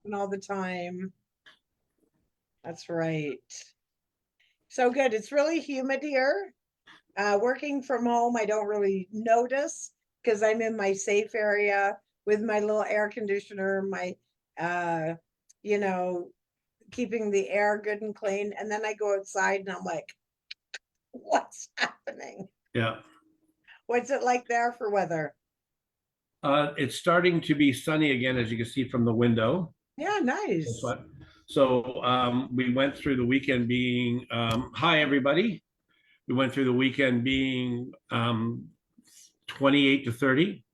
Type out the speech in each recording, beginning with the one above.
and all the time. That's right. So good. It's really humid here. Working from home, I don't really notice because I'm in my safe area with my little air conditioner, my, uh, you know, keeping the air good and clean. And then I go outside and I'm like, what's happening? Yeah. What's it like there for weather? It's starting to be sunny again, as you can see from the window. Yeah, That's nice. what. So we went through the weekend being, hi, everybody. We went through the weekend being 28 to 30.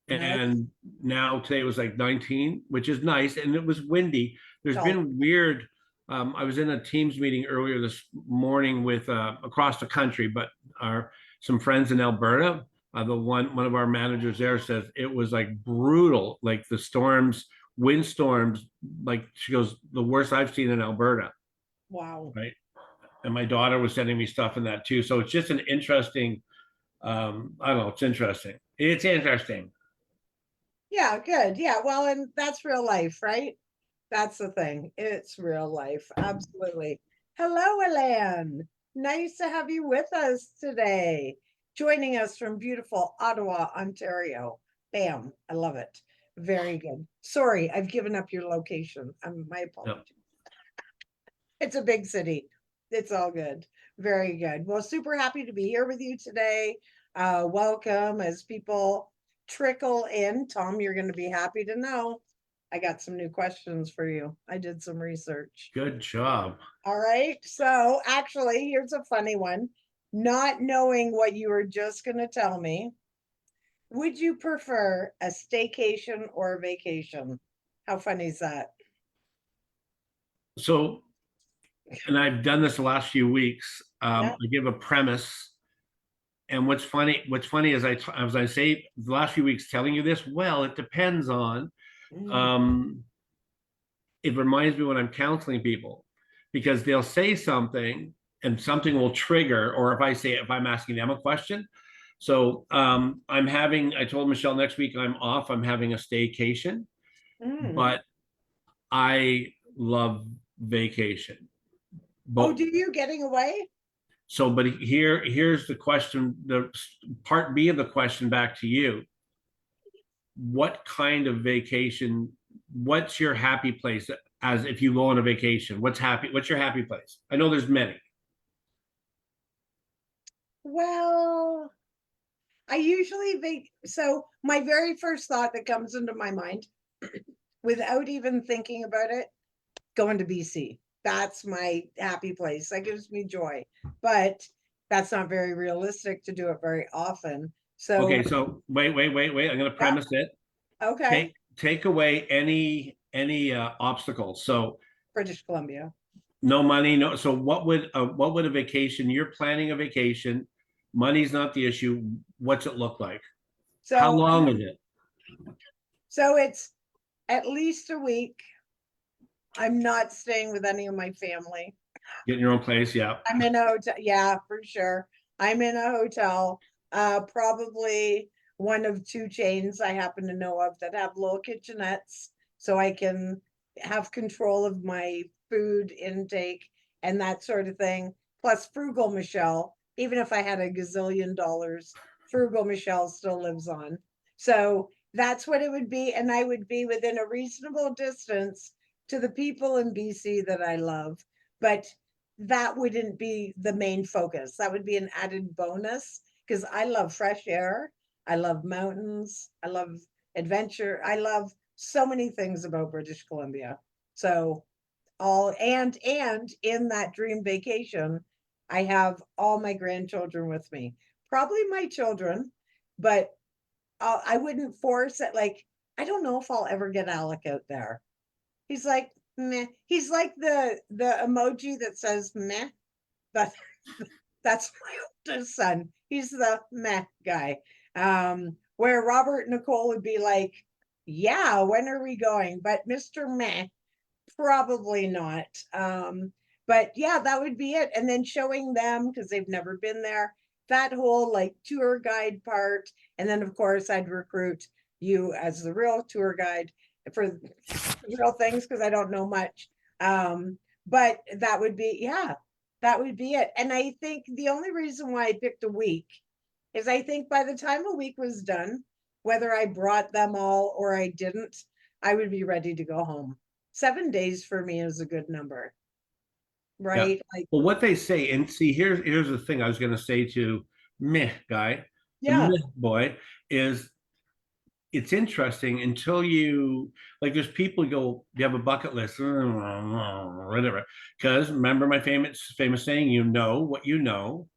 Nice. And now today was like 19, which is nice. And it was windy. There's Oh, been weird. I was in a Teams meeting earlier this morning with across the country, but our some friends in Alberta. The one of our managers there says it was like brutal, like the storms, windstorms, like she goes, the worst I've seen in Alberta, wow. right? And my daughter was sending me stuff in that too. So it's just an interesting, I don't know, it's interesting. It's interesting. Yeah, good. Yeah, well, and that's real life, right? That's the thing. It's real life. Absolutely. Hello, Alan. Nice to have you with us today. Joining us from beautiful Ottawa, Ontario. Bam. I love it. Very good. Sorry, I've given up your location. My Yep. apologies. It's a big city. It's all good. Very good. Well, super happy to be here with you today. Welcome as people trickle in. Tom, you're going to be happy to know I got some new questions for you. I did some research. Good job. All right. So, actually, here's a funny one. Not knowing what you were just going to tell me, would you prefer a staycation or a vacation? How funny is that? So, and I've done this the last few weeks. Yeah. I give a premise, and what's funny is as I say the last few weeks telling you this. Well, it depends on. Mm, Um, it reminds me when I'm counseling people because they'll say something and something will trigger, or if I'm asking them a question. So I told Michelle next week I'm off. I'm having a staycation, mm. but I love vacation. Oh, But do you getting away? but here's the question, the part B of the question back to you. What kind of vacation, what's your happy place as if you go on a vacation? What's your happy place? I know there's many. Well, I usually so my very first thought that comes into my mind without even thinking about it, going to BC. That's my happy place. That gives me joy. But that's not very realistic to do it very often. Okay, So, so wait. I'm going to yeah, premise it. okay. Take away any obstacles. So British Columbia. no money, no. So what would a vacation? You're planning a vacation. Money's not the issue. What's it look like? How So, long is it? so it's at least a week. I'm not staying with any of my family. Get in your own place. Yeah. I'm in a hotel. Yeah, for sure. I'm in a hotel. Probably one of two chains I happen to know of that have little kitchenettes, so I can have control of my food intake and that sort of thing. Plus, frugal Michelle, even if I had a gazillion dollars, frugal Michelle still lives on. So that's what it would be, and I would be within a reasonable distance to the people in BC that I love. But that wouldn't be the main focus. That would be an added bonus because I love fresh air. I love mountains. I love adventure. I love so many things about British Columbia. So all and in that dream vacation, I have all my grandchildren with me. Probably my children, but I wouldn't force it. Like I don't know if I'll ever get Alec out there. He's like meh. He's like the emoji that says meh. That that's my oldest son. He's the meh guy. Where Robert and Nicole would be like, yeah, when are we going? But Mr. Meh, probably not. But yeah, that would be it. And then showing them because they've never been there, that whole like tour guide part. And then of course I'd recruit you as the real tour guide for real things because I don't know much. But that would be, yeah, that would be it. And I think the only reason why I picked a week is I think by the time a week was done, whether I brought them all or I didn't, I would be ready to go home. 7 days for me is a good number, Yeah. right? Like, Well, what they say, and see, here's the thing I was going to say to meh guy, the yeah, meh boy, is it's interesting until you like. There's people who go, you have a bucket list, whatever. Because remember my famous saying, you know what you know,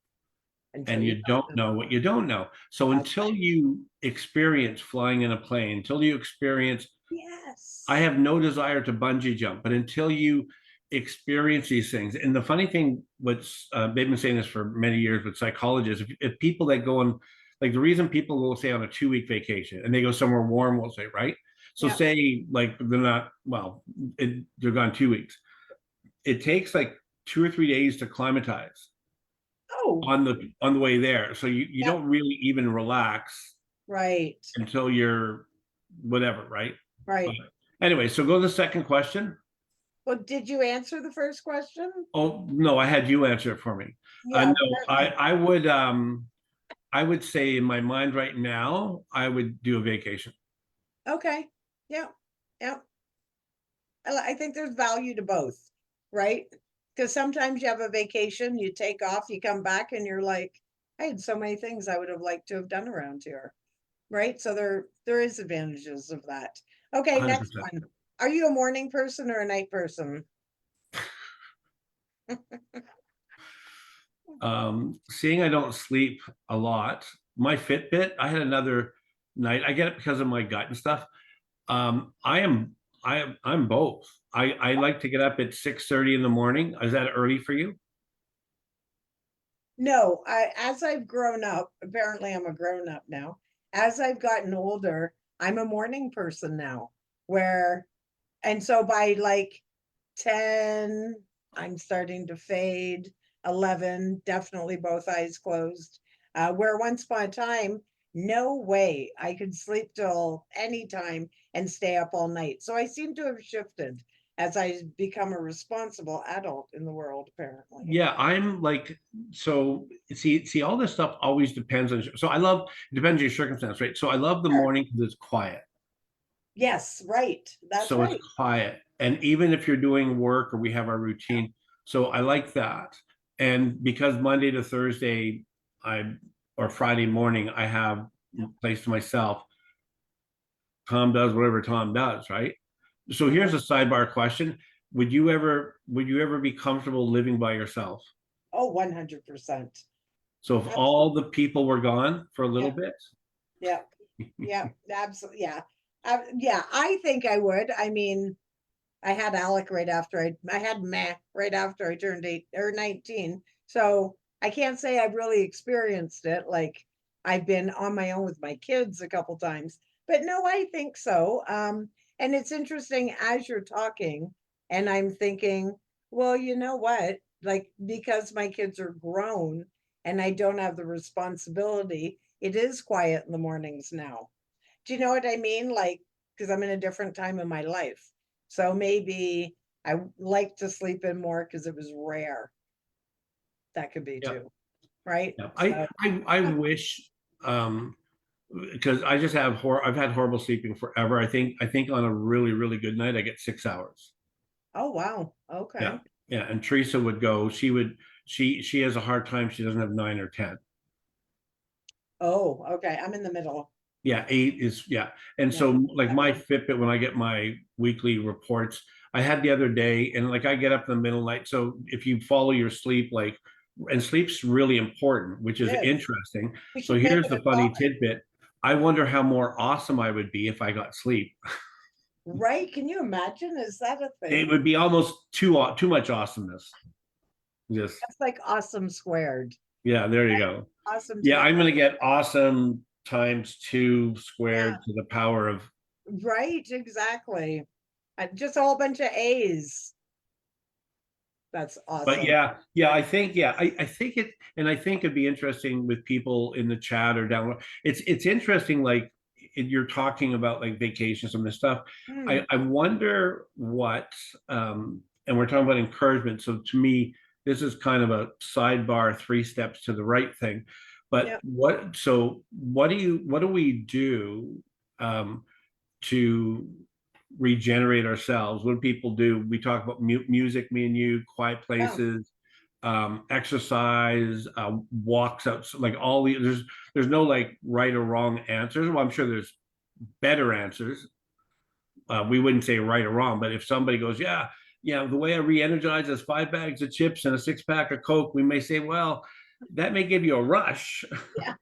until and you you don't know what you don't know. So that's until right. you experience flying in a plane, until you experience, I Yes. have no desire to bungee jump, but until you experience these things, and the funny thing, what's they've been saying this for many years with psychologists, if people that go on, like the reason people will say on a 2 week vacation and they go somewhere warm, we'll say, right? So Yeah. say like they're not, well, they're gone 2 weeks. It takes like 2 or 3 days to climatize Oh, on the way there. So you yeah, don't really even relax right, until you're whatever, right? But right. anyway, so go to the second question. Well, did you answer the first question? Oh, no, I had you answer it for me. Yeah, No, apparently. I would say in my mind right now, I would do a vacation. Okay. Yeah. Yeah. I think there's value to both, right? Because sometimes you have a vacation, you take off, you come back, and you're like, I had so many things I would have liked to have done around here, right? So there is advantages of that. Okay, next 100%. one. Are you a morning person or a night person? Seeing I don't sleep a lot, my Fitbit, I had another night. I get it because of my gut and stuff. I'm both. I like to get up at 6:30 in the morning. Is that early for you? No, as I've grown up, apparently I'm a grown up now. As I've gotten older, I'm a morning person now, where and so by like 10, I'm starting to fade. 11, definitely both eyes closed. Where once upon a time, no way I could sleep till any time and stay up all night. So I seem to have shifted as I become a responsible adult in the world, apparently. Yeah, I'm like, so see, all this stuff always depends on, so I love, it depends on your circumstance, right? So I love the Sure. morning because it's quiet. Yes, right. That's So it's right. quiet. And even if you're doing work or we have our routine, so I like that. And because Monday to Thursday, I, or Friday morning, I have place to myself, Tom does whatever Tom does, right? So Mhm. here's a sidebar question. Would you ever be comfortable living by yourself? Oh, 100%. So if all Absolutely. the people were gone for a little Yeah. bit, Yeah. Yeah. Absolutely. Yeah. Yeah. I think I would. I mean, I had Alec right after I had Meh right after I turned 8 or 19. So I can't say I've really experienced it. Like I've been on my own with my kids a couple times. But no, I think so. And it's interesting as you're talking, and I'm thinking, well, you know what? Like because my kids are grown and I don't have the responsibility, it is quiet in the mornings now. Do you know what I mean? Like, because I'm in a different time in my life. So maybe I like to sleep in more because it was rare. That could be yeah, too, right? yeah. I So, I I uh, wish um because I just I've had horrible sleeping forever. I think on a really, really good night I get 6 hours. oh wow. Yeah. Okay. Yeah. And Teresa would go, she has a hard time. She doesn't have 9 or 10. Oh, okay. I'm in the middle. Yeah, 8 is, yeah. And Yeah. so like Yeah. my Fitbit, when I get my weekly reports, I had the other day and like I get up in the middle of the night. So if you follow your sleep, like, and sleep's really important, which It is is. interesting. We So keep here's making the it funny soft. tidbit. I wonder how more awesome I would be if I got sleep. Right? Can you imagine? Is that a It thing? would be almost too much awesomeness. Just, That's like awesome squared. yeah, there you go. Awesome to Yeah, the I'm gonna third. get awesome times 2 Yeah. squared to the power of, Right. Exactly. Just a whole bunch of A's. That's but awesome. yeah, I think it, and I think it'd be interesting with people in the chat or down. It's interesting, like you're talking about like vacations, some of this stuff. Hmm, I wonder what, and we're talking about encouragement. So to me, this is kind of a sidebar, three steps to the right thing. But yeah. what do we do to regenerate ourselves? What do people do? We talk about music, me and you, quiet Yeah. places, exercise, walks out, like all the there's no like right or wrong answers. Well, I'm sure there's better answers. We wouldn't say right or wrong, but if somebody goes, yeah, the way I re-energize is 5 bags of chips and a 6 pack of Coke, we may say, well, that may give you a rush. Yeah.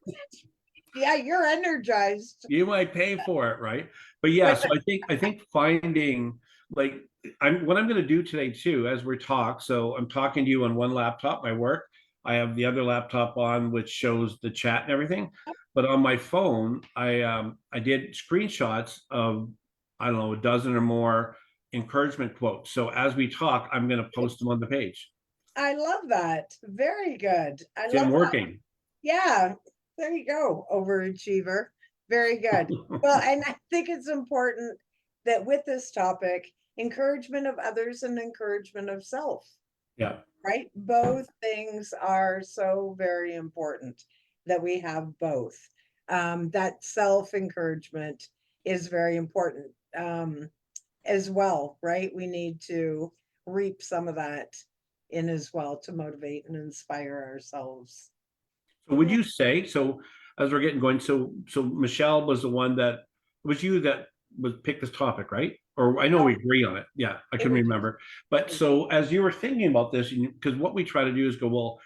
Yeah, you're energized. You might pay for it, right? But yeah, But so I think finding like what I'm going to do today too, as we talk. So I'm talking to you on one laptop, my work. I have the other laptop on, which shows the chat and everything. But on my phone, I did screenshots of, I don't know, a dozen or more encouragement quotes. So as we talk, I'm going to post them on the page. I love that. Very good. I See, I'm love that. working. Yeah, there you go, overachiever. Very good. Well, and I think it's important that with this topic, encouragement of others and encouragement of self, Yeah. right? Both things are so very important that we have both. That self encouragement is very important as well, right? We need to reap some of that in as well to motivate and inspire ourselves. So would Yeah. you say, so as we're getting going, so Michelle was the one that was you that was picked this topic, right? Or I know we No, agree on it. Yeah, I it can was, remember. But so as you were thinking about this, because what we try to do is go, well,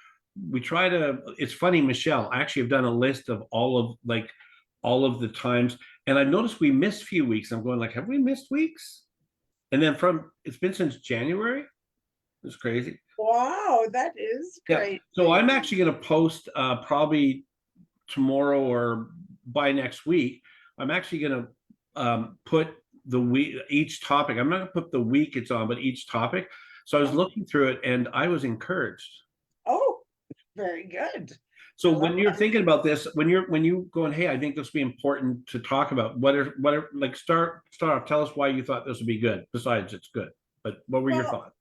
we try to, it's funny, Michelle, I actually have done a list of all of the times. And I've noticed we missed a few weeks. I'm going like, have we missed weeks? And then it's been since January. It's crazy. wow, that is Yeah. So crazy. I'm actually going to post probably tomorrow or by next week. I'm actually going to put the week, each topic. I'm not going to put the week it's on, but each topic. So I was Oh, looking through it and I was encouraged. oh, very good. So I love when you're that. thinking about this, when you going, hey, I think this would be important to talk about. What are like start off. Tell us why you thought this would be good. Besides, it's good. But what were your Well, thoughts?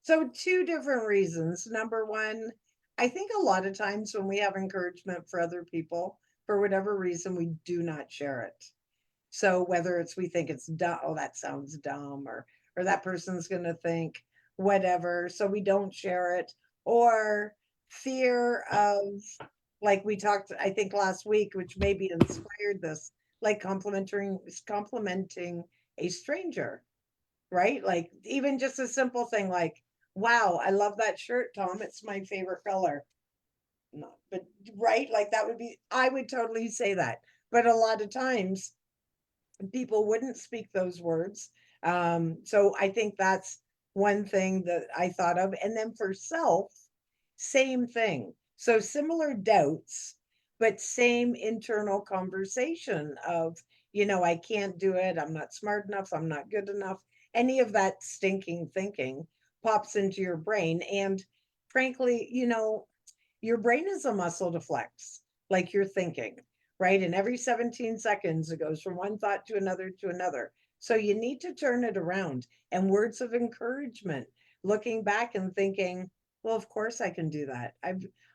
so two different reasons. Number one, I think a lot of times when we have encouragement for other people, for whatever reason, we do not share it. So whether it's we think it's dumb, oh, that sounds dumb, or that person's gonna think whatever, so we don't share it, or fear of like we talked, I think last week, which maybe inspired this, like complimenting a stranger, right? Like even just a simple thing like, wow, I love that shirt, Tom. It's my favorite color. No, but right, like that would be, I would totally say that. But a lot of times people wouldn't speak those words. So I think that's one thing that I thought of. And then for self, same thing. So similar doubts, but same internal conversation of, I can't do it. I'm not smart enough. I'm not good enough. Any of that stinking thinking pops into your brain. And frankly, your brain is a muscle to flex, like you're thinking, right? And every 17 seconds, it goes from one thought to another to another. So you need to turn it around. And words of encouragement, looking back and thinking, well, of course I can do that.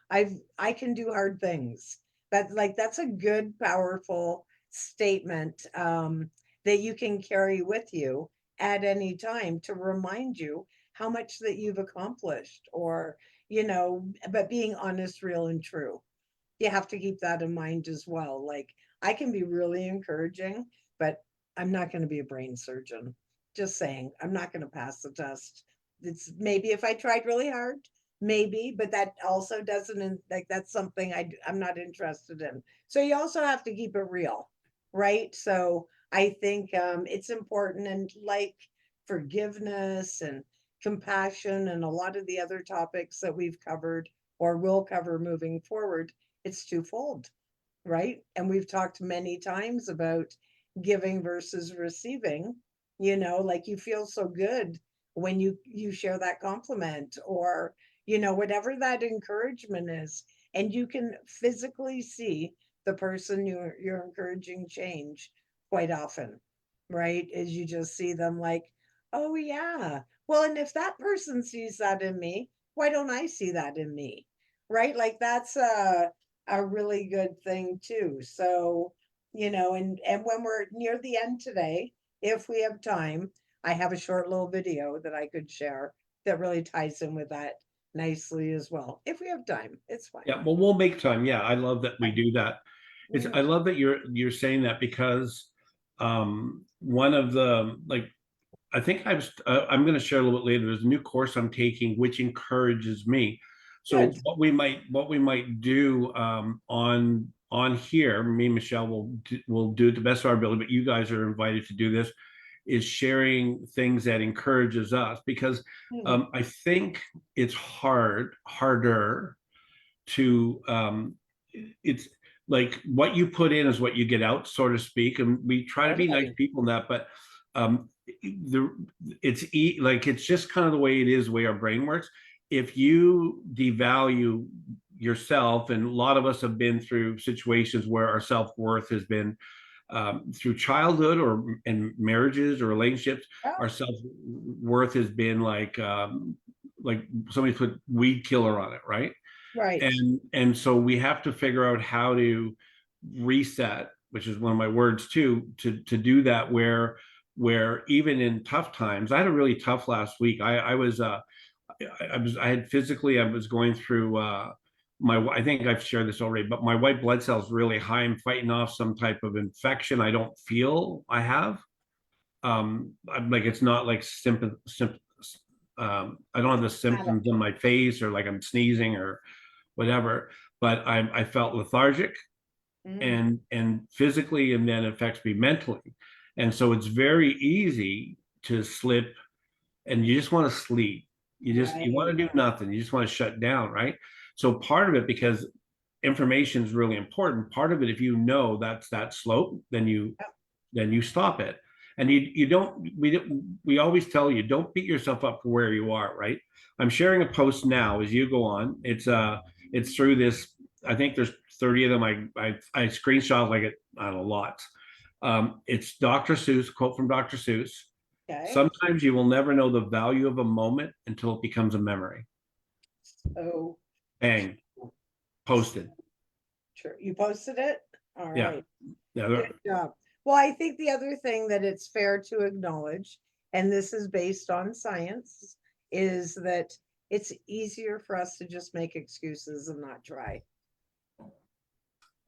I can do hard things. That's a good, powerful statement that you can carry with you at any time to remind you how much that you've accomplished or but being honest, real, and true. You have to keep that in mind as well. Like, I can be really encouraging, but I'm not going to be a brain surgeon. Just saying, I'm not going to pass the test. It's maybe if I tried really hard, maybe, but that also doesn't like that's something I'm not interested in. So you also have to keep it real, right? So I think it's important and like forgiveness and compassion and a lot of the other topics that we've covered or will cover moving forward, it's twofold, right? And we've talked many times about giving versus receiving, like you feel so good when you share that compliment or whatever that encouragement is, and you can physically see the person you're encouraging change quite often, right? Is you just see them like, oh yeah. Well, and if that person sees that in me, why don't I see that in me? Right? Like that's a really good thing too. So, and when we're near the end today, if we have time, I have a short little video that I could share that really ties in with that nicely as well. If we have time, it's fine. Yeah, well, we'll make time. Yeah, I love that we do that. I love that you're saying that because one of the like I think I'm going to share a little bit later. There's a new course I'm taking which encourages me. So Good. what we might do on here, me and Michelle will do it to the best of our ability, but you guys are invited to do this, is sharing things that encourages us because Mm, I think it's harder to it's like what you put in is what you get out, so to speak. And we try to be nice totally. people in that, but um the like it's just kind of the way it is, the way our brain works. If you devalue yourself, and a lot of us have been through situations where our self-worth has been through childhood or in marriages or relationships, Yeah, our self-worth has been like somebody put weed killer on it, right? right. And so we have to figure out how to reset, which is one of my words too, to do that where even in tough times. I had a really tough last week. I was going through I think I've shared this already, but my white blood cells really high. I'm fighting off some type of infection I don't feel I have. I'm like, it's not like I don't have the Got symptoms on my face or like I'm sneezing or whatever, but I felt lethargic Mm, and physically, and then it affects me mentally. And so it's very easy to slip, and you just want to sleep. You want right. to do nothing. You just want to shut down, right? So part of it, because information is really important, part of it, if you know that's that slope, Yep. then you stop it. And we always tell you, don't beat yourself up for where you are, right? I'm sharing a post now as you go on. It's through this. I think there's 30 of them. I screenshot like it, I don't know, lots. It's Dr. Seuss, quote from Dr. Seuss. Okay. Sometimes you will never know the value of a moment until it becomes a memory. So Bang, posted. sure. You posted it? All Yeah. right. Yeah. Good job. Well, I think the other thing that it's fair to acknowledge, and this is based on science, is that it's easier for us to just make excuses and not try.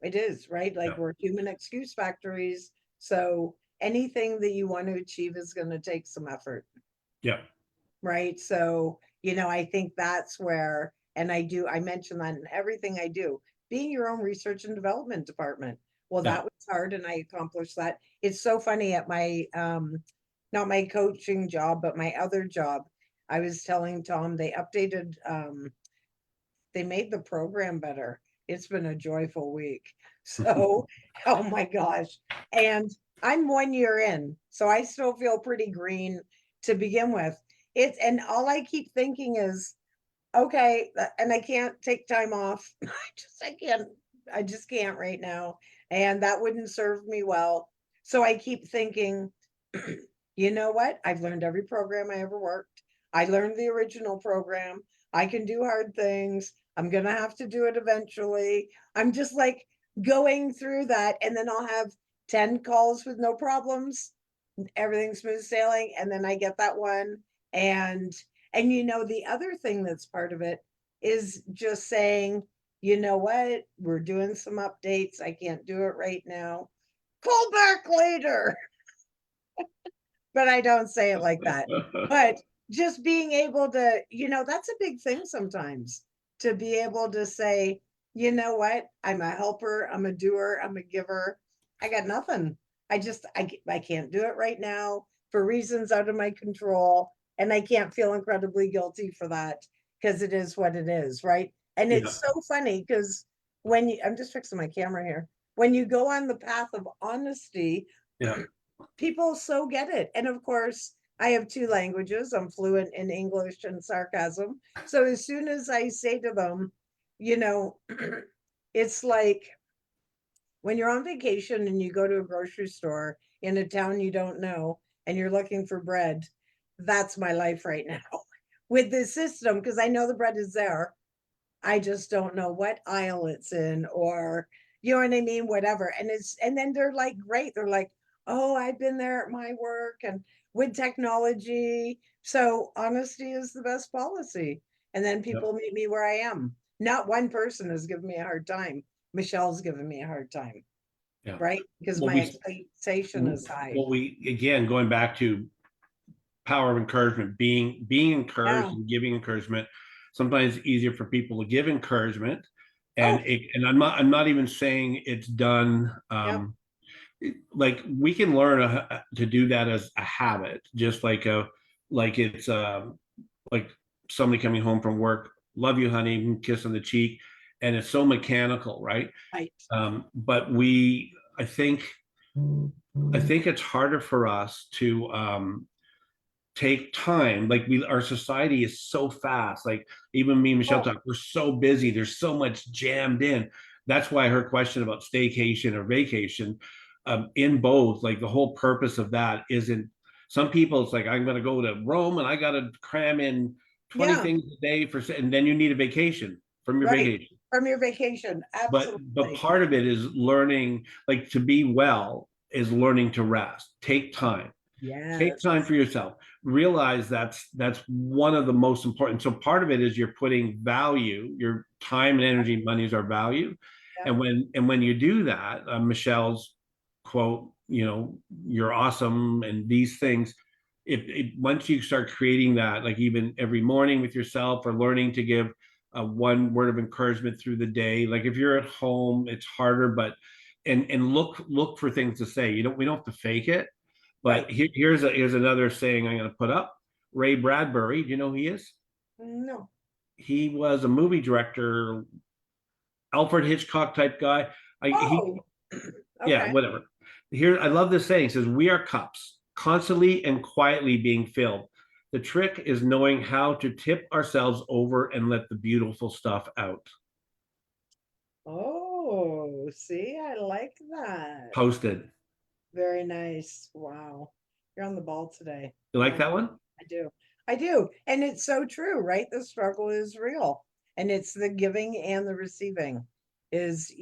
It is, right? Like Yeah. we're human excuse factories. So anything that you want to achieve is going to take some effort, Yeah. right? So, I think that's where, and I mention that in everything I do, being your own research and development department. Well, Yeah. that was hard and I accomplished that. It's so funny at my, not my coaching job, but my other job. I was telling Tom they updated, they made the program better. It's been a joyful week. So, oh my gosh. And I'm 1 year in, so I still feel pretty green to begin with. And all I keep thinking is, okay, and I can't take time off. I just can't right now. And that wouldn't serve me well. So I keep thinking, you know what? I've learned every program I ever worked. I learned the original program. I can do hard things. I'm going to have to do it eventually. I'm just like going through that. And then I'll have 10 calls with no problems. Everything's smooth sailing. And then I get that one. And, the other thing that's part of it is just saying, you know what? We're doing some updates. I can't do it right now. Call back later. But I don't say it like that. But just being able to, that's a big thing sometimes to be able to say, you know what? I'm a helper, I'm a doer, I'm a giver. I got nothing. I can't do it right now for reasons out of my control. And I can't feel incredibly guilty for that because it is what it is, right? And Yeah. it's so funny because I'm just fixing my camera here. When you go on the path of honesty, Yeah. people so get it. And of course, I have two languages. I'm fluent in English and sarcasm. So as soon as I say to them, you know, it's like when you're on vacation and you go to a grocery store in a town you don't know and you're looking for bread, that's my life right now with this system because I know the bread is there. I just don't know what aisle it's in or you know what I mean, whatever. And then they're like great. They're like, "Oh, I've been there at my work and with technology." So honesty is the best policy. And then Yep. people meet me where I am. Not one person has given me a hard time. Michelle's given me a hard time, Yeah. right? Because What my we expectation is high. what we again going back to power of encouragement, being encouraged Yeah. and giving encouragement. Sometimes it's easier for people to give encouragement, and Oh, I'm not even saying it's done. yep. Like we can learn to do that as a habit, just like it's like somebody coming home from work, love you, honey, kiss on the cheek, and it's so mechanical, right? Right. But I think it's harder for us to take time. Like our society is so fast. Like even me and Michelle Oh, talk, we're so busy. There's so much jammed in. That's why her question about staycation or vacation, in both, like the whole purpose of that isn't. Some people, it's like I'm going to go to Rome and I got to cram in 20 yeah. things a day and then you need a vacation from your Right. vacation. From your vacation. But Absolutely. part of it is learning, like to be well is learning to rest. Take Yes. time for yourself. Realize that's one of the most important. So part of it is you're putting value, your time and energy, money is our value. Yep. And when you do that, Michelle's quote, you're awesome, and these things. Once you start creating that, like even every morning with yourself, or learning to give one word of encouragement through the day. Like if you're at home, it's harder, but and look for things to say. We don't have to fake it, but Right. here's another saying I'm going to put up. Ray Bradbury, do you know who he is? No. He was a movie director, Alfred Hitchcock type guy. Oh, Yeah, okay. whatever. Here, I love this saying. It says, "We are cups, constantly and quietly being filled. The trick is knowing how to tip ourselves over and let the beautiful stuff out." Oh, see, I like that. Posted. Very nice. Wow. You're on the ball today. You like Yeah, that one? I do. I do. And it's so true, right? The struggle is real. And it's the giving and the receiving is,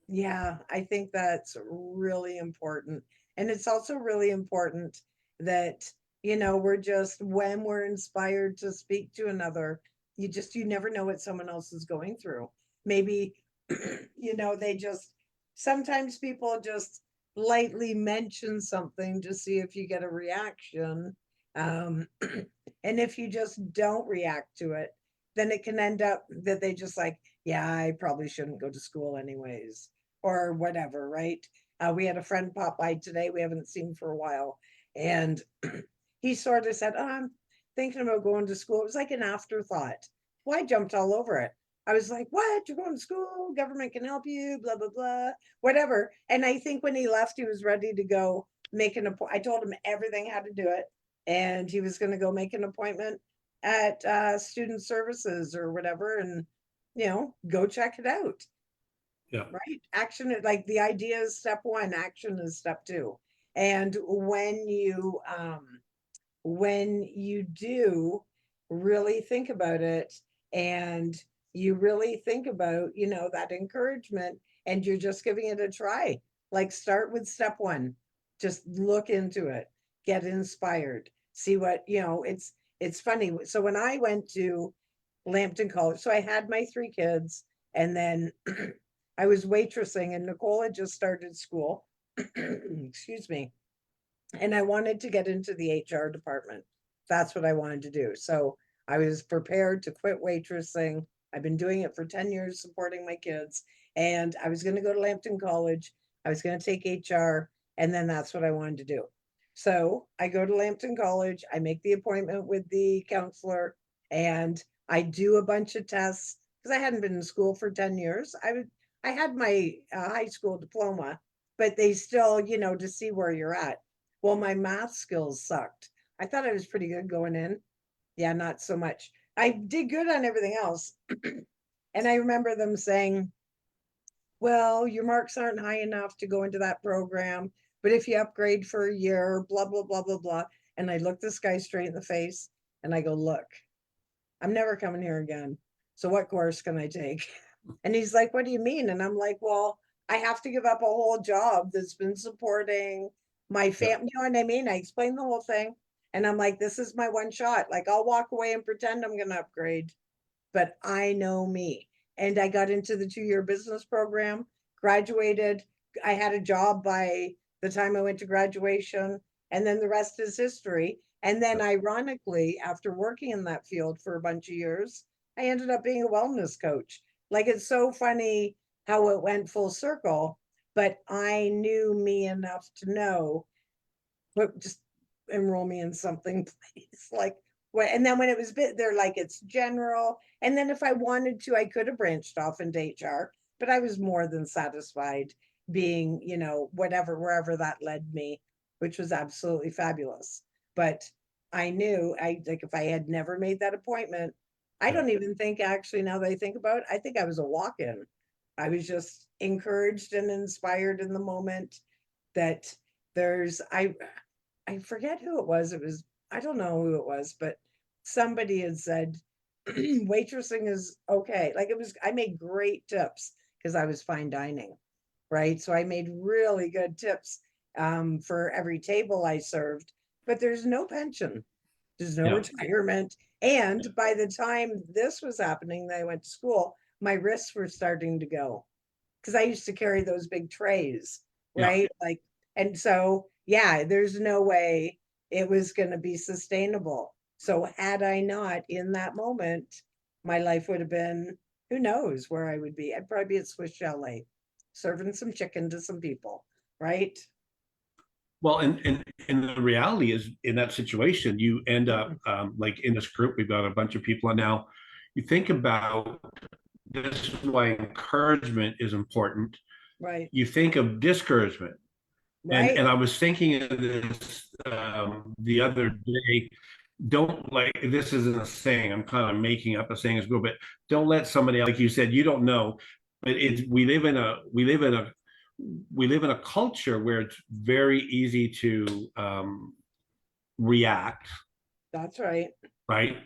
yeah, I think that's really important. And it's also really important that, we're just, when we're inspired to speak to another, you never know what someone else is going through. Maybe, they just, sometimes people just lightly mention something to see if you get a reaction. Um, and if you just don't react to it, then it can end up that they just like, yeah, I probably shouldn't go to school anyways or whatever, right? We had a friend pop by today we haven't seen for a while, and he sort of said, "Oh, I'm thinking about going to school." It was like an afterthought. Well, I jumped all over it. I was like, "What? You're going to school? Government can help you, blah, blah, blah, whatever." And I think when he left, he was ready to go make an appointment. I told him everything, how to do it. And he was going to go make an appointment at student services or whatever and, go check it out. Yeah. Right? Action is like the idea is step one, action is step two. And when you do really think about it and you really think about, that encouragement and you're just giving it a try. Like start with step one. Just look into it, get inspired, see what, it's funny. So when I went to Lambton College, so I had my three kids and then I was waitressing and Nicole had just started school. Excuse me. And I wanted to get into the HR department. That's what I wanted to do. So I was prepared to quit waitressing. I've been doing it for 10 years, supporting my kids. And I was going to go to Lambton College. I was going to take HR. And then that's what I wanted to do. So I go to Lambton College. I make the appointment with the counselor and I do a bunch of tests because I hadn't been in school for 10 years. I had my high school diploma, but they still, to see where you're at. Well, my math skills sucked. I thought I was pretty good going in. Yeah, not so much. I did good on everything else. And I remember them saying, well, your marks aren't high enough to go into that program, but if you upgrade for a year, blah, blah, blah, blah, blah. And I look this guy straight in the face and I go, look, I'm never coming here again. So what course can I take? And he's like, what do you mean? And I'm like, well, I have to give up a whole job that's been supporting my Yeah. family. You know what I mean? I explained the whole thing. And I'm like, this is my one shot. Like, I'll walk away and pretend I'm going to upgrade, but I know me. And I got into the 2-year business program, graduated. I had a job by the time I went to graduation, and then the rest is history. And then, ironically, after working in that field for a bunch of years, I ended up being a wellness coach. Like, it's so funny how it went full circle, but I knew me enough to know, but just enroll me in something, please. Like, what? And then when it was bit, they're like, it's general. And then if I wanted to, I could have branched off into HR, but I was more than satisfied being, whatever, wherever that led me, which was absolutely fabulous. But I knew like if I had never made that appointment, I Yeah. don't even think actually now that I think about it, I think I was a walk-in. I was just encouraged and inspired in the moment that there's I forget who it was. It was, I don't know who it was, but somebody had said waitressing is okay. Like, it was, I made great tips because I was fine dining, right? So I made really good tips for every table I served, but there's no pension, there's no Yeah. retirement. And by the time this was happening, that I went to school, my wrists were starting to go because I used to carry those big trays, Yeah. right? Like, and so, yeah, there's no way it was going to be sustainable. So, had I not in that moment, my life would have been, who knows where I would be. I'd probably be at Swiss Chalet serving some chicken to some people, right? Well, and the reality is, in that situation, you end up Mhm. like in this group, we've got a bunch of people, and now you think about this is why encouragement is important. Right, You think of discouragement, right. and I was thinking of this the other day. Don't, like, this isn't a saying. I'm kind of making up a saying as well, but don't let somebody, like you said, you don't know. But it's we live in a culture where it's very easy to react, That's right. right?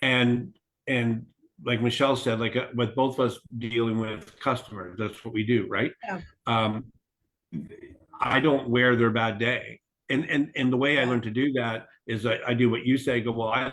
And and like Michelle said, like with both of us dealing with customers, that's what we do, right? Yeah, Um, I don't wear their bad day. And the way I yeah. learned to do that is I do what you say, go, well, I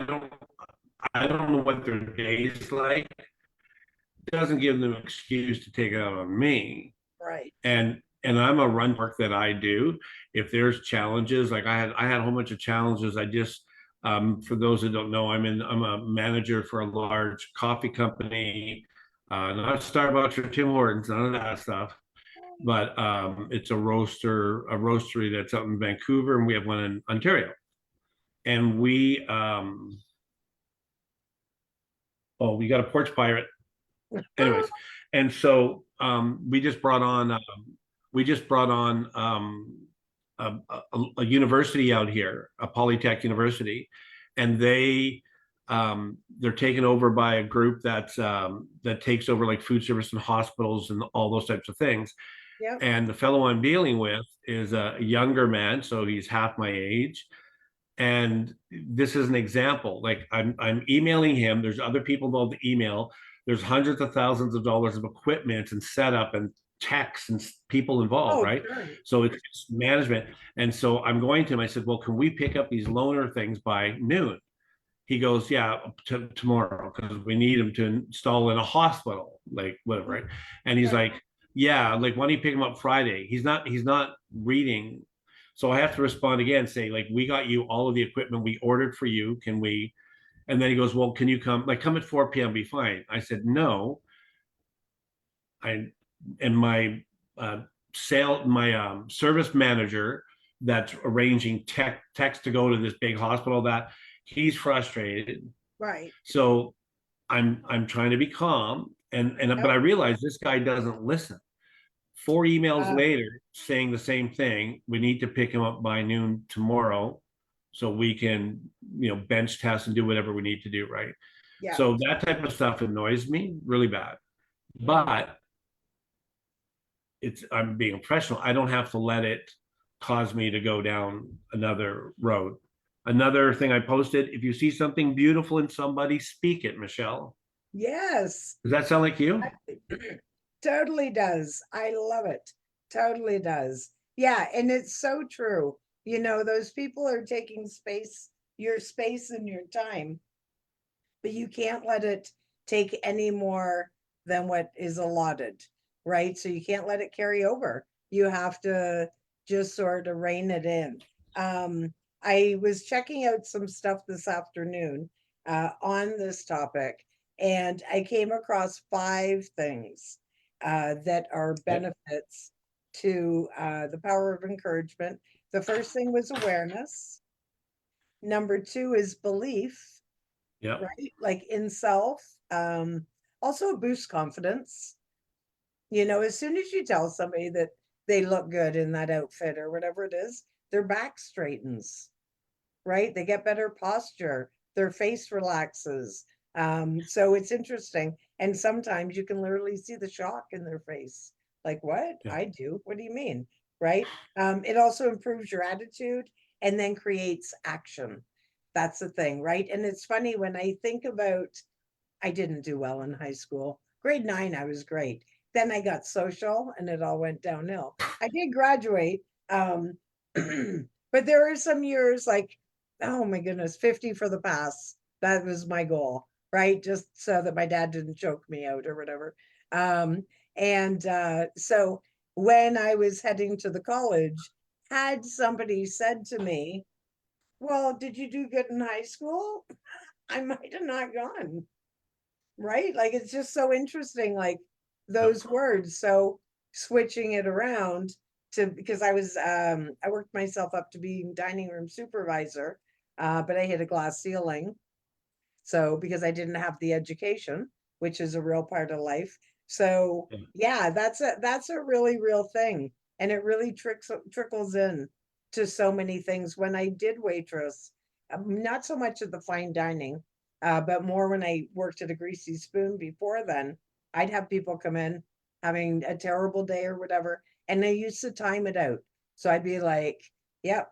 don't know what their day's like. It doesn't give them an excuse to take it out on me. Right. And I'm a run work that I do. If there's challenges, like I had a whole bunch of challenges. I just for those that don't know, I'm a manager for a large coffee company, not Starbucks or Tim Hortons, none of that stuff. But it's a roastery that's out in Vancouver, and we have one in Ontario. And we got a porch pirate. Anyways, and so we just brought on a university out here, a Polytech University, and they're taken over by a group that takes over like food service and hospitals and all those types of things. Yep. And the fellow I'm dealing with is a younger man, so he's half my age. And this is an example. Like I'm emailing him. There's other people involved in email. There's hundreds of thousands of dollars of equipment and setup and techs and people involved, Oh, right? sure. So it's management. And so I'm going to him. I said, well, can we pick up these loaner things by noon? He goes, yeah, tomorrow, because we need him to install in a hospital, like whatever, right? And he's Right. like, yeah, like, why don't you pick him up Friday? He's not reading. So I have to respond again, say, like, we got you all of the equipment we ordered for you. Can we? And then he goes, well, can you come? Like, come at 4 p.m. Be fine. I said, no. I and my my service manager that's arranging techs to go to this big hospital, that he's frustrated. Right. So I'm trying to be calm, and but Yep. I realize this guy doesn't listen. 4 emails Uh, later saying the same thing. We need to pick him up by noon tomorrow so we can, bench test and do whatever we need to do, right? yeah. So that type of stuff annoys me really bad. Mhm. But I'm being professional. I don't have to let it cause me to go down another road. Another thing I posted, if you see something beautiful in somebody, speak it, Michelle. Yes. Does that sound like you? Totally does. I love it. Totally does. Yeah, and it's so true. You know, those people are taking your space and your time, but you can't let it take any more than what is allotted, right? So you can't let it carry over. You have to just sort of rein it in. I was checking out some stuff this afternoon on this topic, and I came across 5 things that are Okay. benefits to the power of encouragement. The first thing was awareness. Number 2 is belief, Yeah. right? Like in self. Also boost confidence. You know, as soon as you tell somebody that they look good in that outfit or whatever it is, their back straightens, right? They get better posture, their face relaxes. So it's interesting. And sometimes you can literally see the shock in their face. Like, what? Yeah. I do? What do you mean? Right? It also improves your attitude and then creates action. That's the thing, right? And it's funny when I think about, I didn't do well in high school. Grade 9, I was great. Then I got social and it all went downhill. I did graduate, but there were some years like, oh my goodness, 50 for the pass. That was my goal, right? Just so that my dad didn't choke me out or whatever. So when I was heading to the college, had somebody said to me, well, did you do good in high school? I might have not gone, right? Like it's just so interesting, like Yeah. those words. So switching it around to, because I worked myself up to being dining room supervisor, but I hit a glass ceiling. So because I didn't have the education, which is a real part of life. So Yeah. yeah, that's a really real thing. And it really trickles in to so many things. When I did waitress, not so much at the fine dining, but more when I worked at a greasy spoon before then, I'd have people come in having a terrible day or whatever, and they used to time it out. So I'd be like, yep,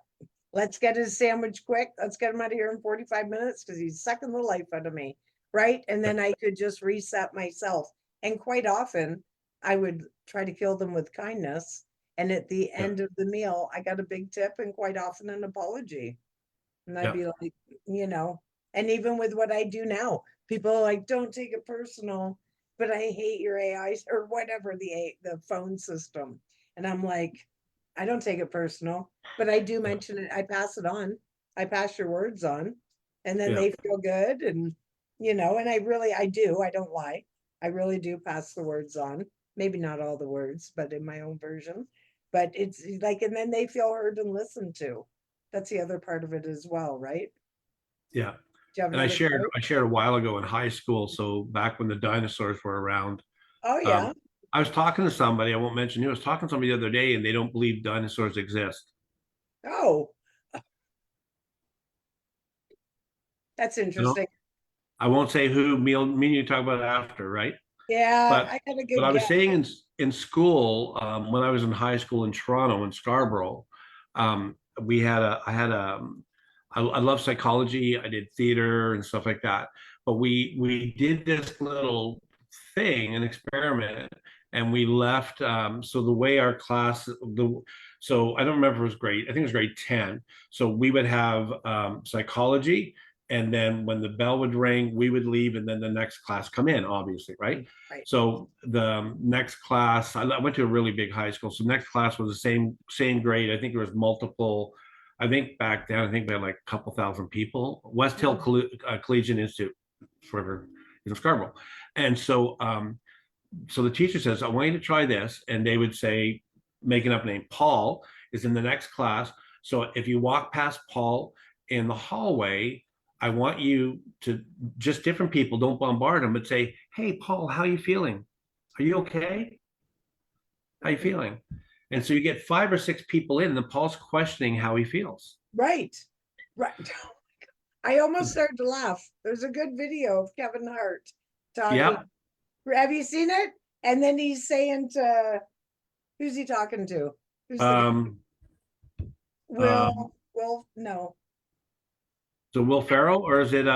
let's get his sandwich quick. Let's get him out of here in 45 minutes because he's sucking the life out of me. Right. And Yeah. then I could just reset myself. And quite often I would try to kill them with kindness. And at the Yeah. end of the meal, I got a big tip and quite often an apology. And I'd Yeah. be like, you know, and even with what I do now, people are like, don't take it personal, but I hate your AI or whatever the phone system. And I'm like, I don't take it personal, but I do Yeah. mention it. I pass it on. I pass your words on, and then Yeah. they feel good. And, and I do. I don't lie. I really do pass the words on. Maybe not all the words, but in my own version. But it's like, and then they feel heard and listened to. That's the other part of it as well, right? Yeah. Do you have And I another shared quote? I shared a while ago in high school. So back when the dinosaurs were around, Oh um, yeah. I was talking to somebody. I won't mention who. I was talking to somebody the other day, and they don't believe dinosaurs exist. Oh, that's You know, interesting. I won't say who. Me and you talk about it after, right? Yeah, But I got a but good I was guess. saying in school, when I was in high school in Toronto in Scarborough, we had a I had a I love psychology. I did theater and stuff like that. But we did this little thing, an experiment, and we left. So the way our class, so I don't remember if it was grade. I think it was grade 10. So we would have psychology, and then when the bell would ring, we would leave, and then the next class come in, obviously, right? Right. So the next class, I went to a really big high school. So next class was the same grade. I think there was multiple. I think back then, I think we had like a couple thousand people. West Hill Mm. Collegiate Institute, for in Scarborough, and so the teacher says, "I want you to try this," and they would say, making up a name, Paul is in the next class. So if you walk past Paul in the hallway, I want you to, just different people, don't bombard him, but say, "Hey, Paul, how you feeling? Are you okay? How you feeling?" And so you get 5 or 6 people in, and Paul's questioning how he feels. Right. Right. I almost started to laugh. There's a good video of Kevin Hart talking. Yeah, Have you seen it? And then he's saying to Who's he talking to? Who's the guy? Um, um, No. so Will Ferrell, or is it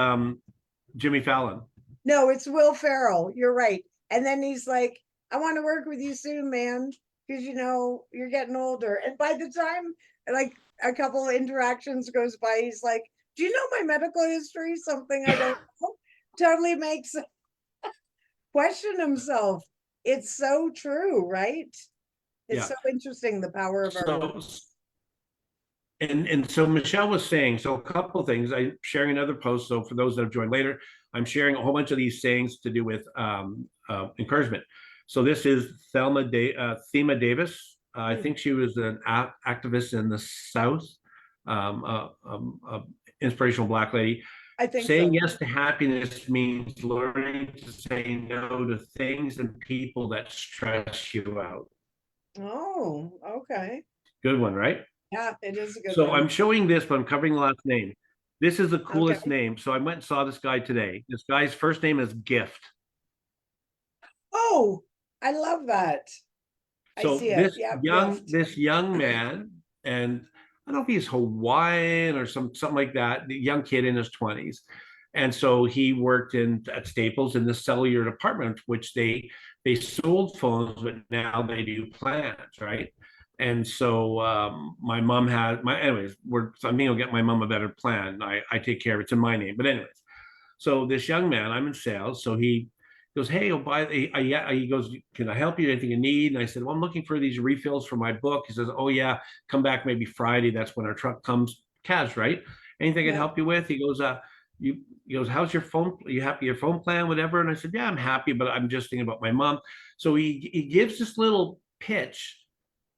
Jimmy Fallon? No, it's Will Ferrell. You're right. And then he's like, I want to work with you soon, man, because you're getting older. And by the time like a couple of interactions goes by, he's like, do you know my medical history? Something I don't know. Totally makes question himself. It's so true, right? It's Yeah. so interesting the power of our work. So and so Michelle was saying, so a couple of things. I'm sharing another post. So for those that have joined later, I'm sharing a whole bunch of these sayings to do with encouragement. So this is Thema Davis. I Hmm, think she was an activist in the South, inspirational Black lady. I think Saying so. yes to happiness means learning to say no to things and people that stress you out. Oh, okay. Good one, right? Yeah, it is a good So one. I'm showing this, but I'm covering the last name. This is the coolest Okay. name. So I went and saw this guy today. This guy's first name is Gift. Oh, I love that. I So see it. Yep, gift. this young man, and I don't know if he's Hawaiian or something like that, the young kid in his 20s. And so he worked in at Staples in the cellular department, which they sold phones, but now they do plans, right? And so my mom had my anyways, I mean I'll get my mom a better plan. I take care of it. It's in my name. But anyways, so this young man, I'm in sales, so he goes, "Hey, I'll buy." Yeah, he goes, "Can I help you? Anything you need?" And I said, "Well, I'm looking for these refills for my book." He says, "Oh yeah, come back maybe Friday. That's when our truck comes." Cash, right? Anything I can Yeah. help you with? He goes, you he goes, "How's your phone? Are you happy with your phone plan, whatever?" And I said, "Yeah, I'm happy, but I'm just thinking about my mom." So he gives this little pitch,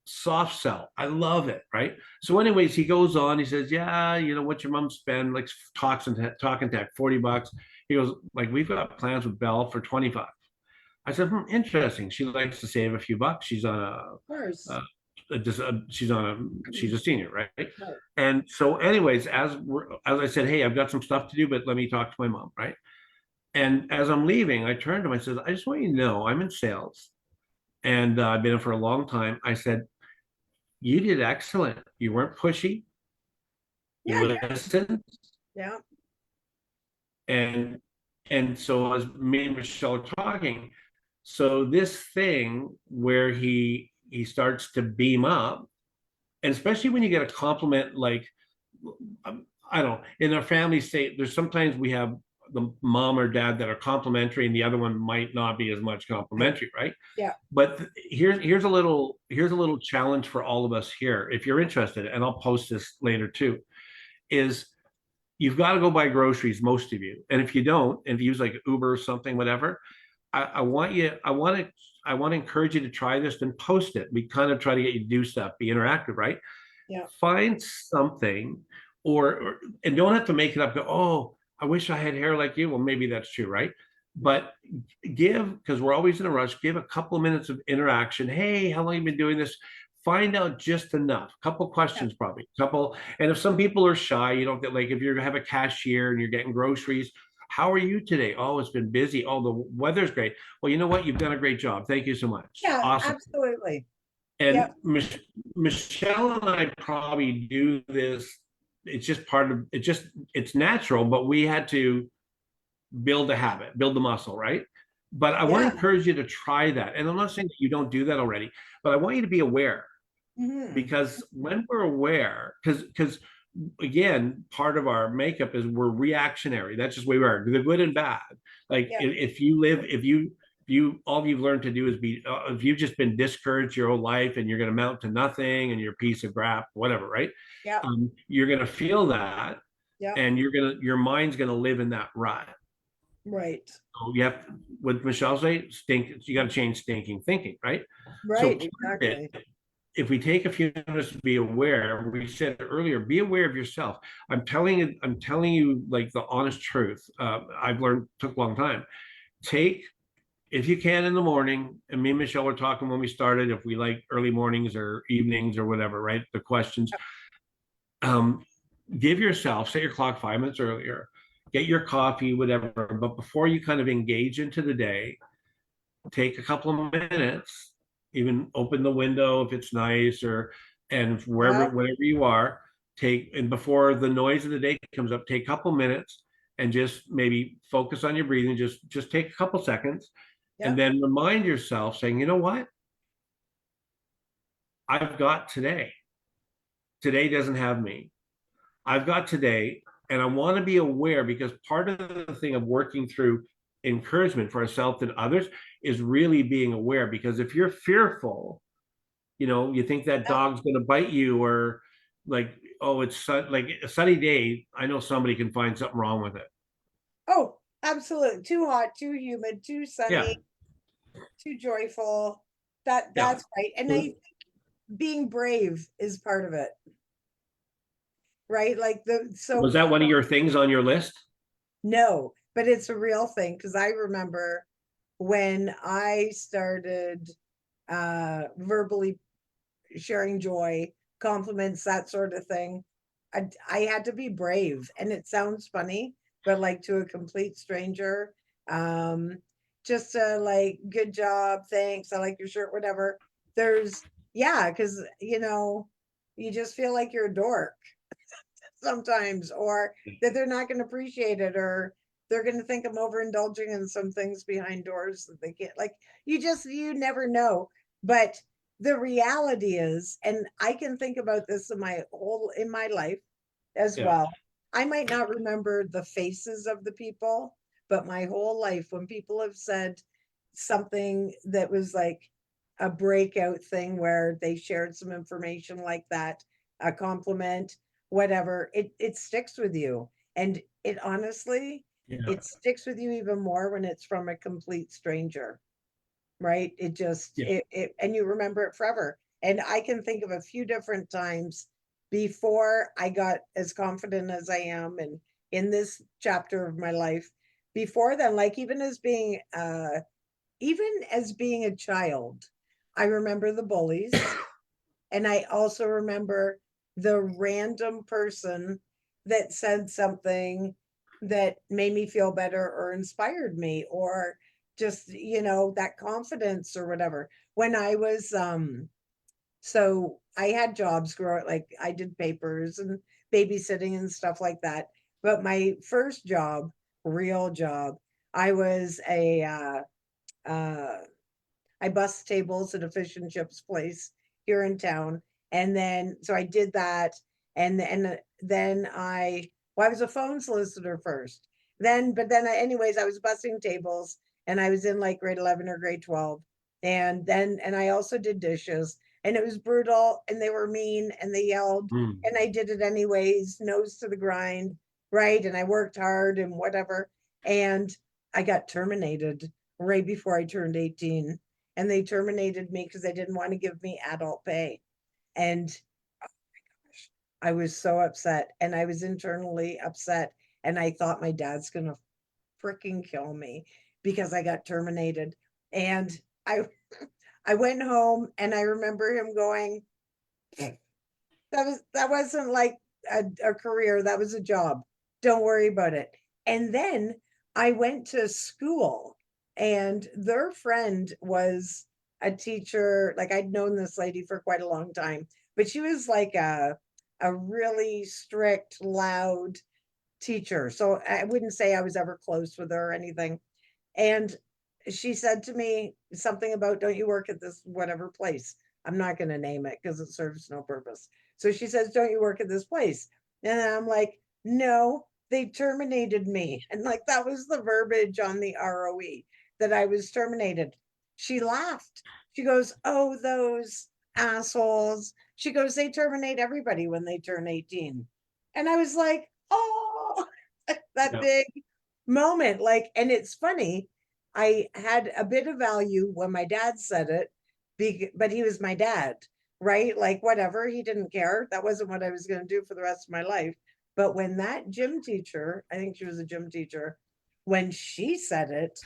soft sell. I love it, right? So, anyways, he goes on. He says, "Yeah, what's your mom spend?" Like talking tech, $40. He goes, "Like we've got plans with Bell for 25." I said, Interesting. She likes to save a few bucks. She's on Of course. she's a senior, right?" Right. And so, anyways, as I said, "Hey, I've got some stuff to do, but let me talk to my mom," right? And as I'm leaving, I turned to him. I said, "I just want you to know I'm in sales, and I've been in for a long time." I said, "You did excellent. You weren't pushy. You Yeah, good. listened, Yeah. and so as me and Michelle are talking, so this thing where he starts to beam up, and especially when you get a compliment like, I don't know, in our family state, there's sometimes we have the mom or dad that are complimentary, and the other one might not be as much Right. complimentary, right? Yeah. But here's a little challenge for all of us here, if you're interested, and I'll post this later too. Is you've got to go buy groceries, most of you. And if you don't, and if you use like Uber or something, whatever, I want you, I want to encourage you to try this and post it. We kind of try to get you to do stuff, be interactive, right? Yeah. Find something, and don't have to make it up. Go, "Oh, I wish I had hair like you." Well, maybe that's true, right? But because we're always in a rush, give a couple of minutes of interaction. "Hey, how long have you been doing this?" Find out just enough. Couple Yeah. questions, probably. Couple. And if some people are shy, you don't get, like, if you have a cashier and you're getting groceries, "How are you today?" "Oh, it's been busy." "Oh, the weather's great." "Well, you know what? You've done a great job. Thank you so much." Yeah, Awesome. absolutely. And Yep. Michelle and I probably do this. It's just part of it. It's natural, but we had to build a habit, build the muscle, right? But I want to Yeah. encourage you to try that. And I'm not saying that you don't do that already, but I want you to be aware, Hmm. because when we're aware, because again, part of our makeup is we're reactionary. That's just the way we are, the good and bad. Like Yeah. if you all you've learned to do is be if you've just been discouraged your whole life and you're going to mount to nothing and you're a piece of crap, whatever, right? Yeah. You're going to feel that, Yeah. and your mind's going to live in that rut. Right. So you have, what Michelle say, you got to change thinking, right? So Right. Exactly. if we take a few minutes to be aware, we said earlier, be aware of yourself. I'm telling you like the honest truth. I've learned, took a long time. Take, if you can, in the morning, and me and Michelle were talking when we started, if we like early mornings or evenings or whatever, right? The questions. Um, give yourself, set your clock 5 minutes earlier, get your coffee, whatever. But before you kind of engage into the day, take a couple of minutes even open the window if it's nice, or and wherever Yeah. wherever you are, take, and before the noise of the day comes up, take a couple minutes and just maybe focus on your breathing. Just take a couple seconds, and Yep. then remind yourself, saying, you know what? I've got today. Today doesn't have me. I've got today, and I want to be aware, because part of the thing of working through encouragement for ourselves and others is really being aware. Because if you're fearful, you think that Yep. dog's going to bite you, or like, oh, it's like a sunny day. I know somebody can find something wrong with it. Oh, absolutely. Too hot, too humid, too Yeah, sunny, too joyful. That yeah. that's right. And I think being brave is part of it, right? Like the Was so that one of your things on your list? no, but it's a real thing because I remember when I started verbally sharing joy, compliments, that sort of thing. I had to be brave, and it sounds funny, but like to a complete stranger, um, just like, good job, thanks, I like your shirt, whatever. There's, yeah, because you just feel like you're a dork sometimes, or that they're not going to appreciate it, or they're going to think I'm overindulging in some things behind doors that they can't, like, you never know. But the reality is, and I can think about this in my life as Yeah, well. I might not remember the faces of the people, but my whole life, when people have said something that was like a breakout thing where they shared some information like that, a compliment, whatever, it sticks with you. And it honestly, yeah, it sticks with you even more when it's from a complete stranger, right? It just yeah, it and you remember it forever. And I can think of a few different times before I got as confident as I am, and in this chapter of my life, before then, like even as being a child, I remember the bullies. And I also remember the random person that said something that made me feel better or inspired me, or just, that confidence or whatever. When I was so I had jobs grow like I did papers and babysitting and stuff like that. But my first job, real job, I was a I bus tables at a fish and chips place here in town. And then, so I did that. And then well, I was a phone solicitor first. Anyways, I was bussing tables, and I was in like grade 11 or grade 12. And I also did dishes, and it was brutal, and they were mean, and they yelled, mm, and I did it anyways, nose to the grind. Right. And I worked hard and whatever. And I got terminated right before I turned 18, and they terminated me because they didn't want to give me adult pay. And I was so upset, and I was internally upset, and I thought my dad's gonna freaking kill me because I got terminated. And I I went home, and I remember him going, that wasn't like a career, that was a job. Don't worry about it. And then I went to school, and their friend was a teacher. Like, I'd known this lady for quite a long time, but she was like a really strict, loud teacher. So I wouldn't say I was ever close with her or anything. And she said to me something about, don't you work at this whatever place? I'm not going to name it because it serves no purpose. So she says, don't you work at this place? And I'm like, no, they terminated me. And like, that was the verbiage on the ROE, that I was terminated. She laughed. She goes, oh, those assholes. She goes, they terminate everybody when they turn 18. And I was like, oh, that yeah, big moment. Like, and it's funny, I had a bit of value when my dad said it, but he was my dad, right? Like, whatever, he didn't care. That wasn't what I was going to do for the rest of my life. But when that gym teacher, I think she was a gym teacher, when she said it,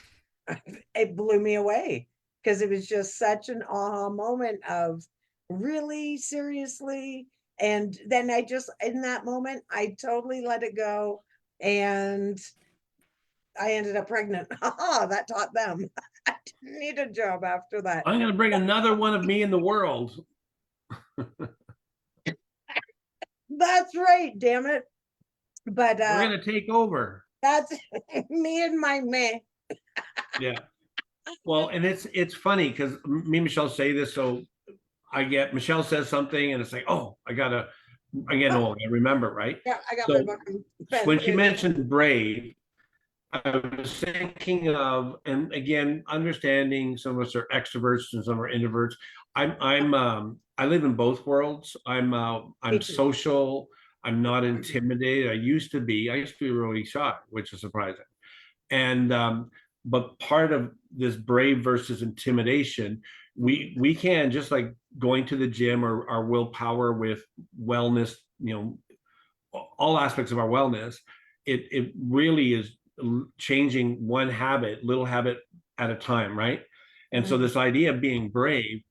it blew me away, because it was just such an aha moment of, really, seriously. And then I just, in that moment, I totally let it go. And I ended up pregnant. That taught them. need a job after that. I'm going to bring another one of me in the world. That's right, damn it. But We're going to take over. that's me and my man. Yeah. Well, and it's funny because me and Michelle say this, so Michelle says something, and it's like, oh, I'm getting old. I remember, right? Yeah, I got my So book. when she mentioned brave, I was thinking of, and again, understanding some of us are extroverts and some are introverts. I live in both worlds. I'm social. I'm not intimidated. I used to be really shy, which is surprising. And but part of this brave versus intimidation, we can, just like going to the gym or our willpower with wellness, all aspects of our wellness, it really is changing one little habit at a time, right? And so this idea of being brave,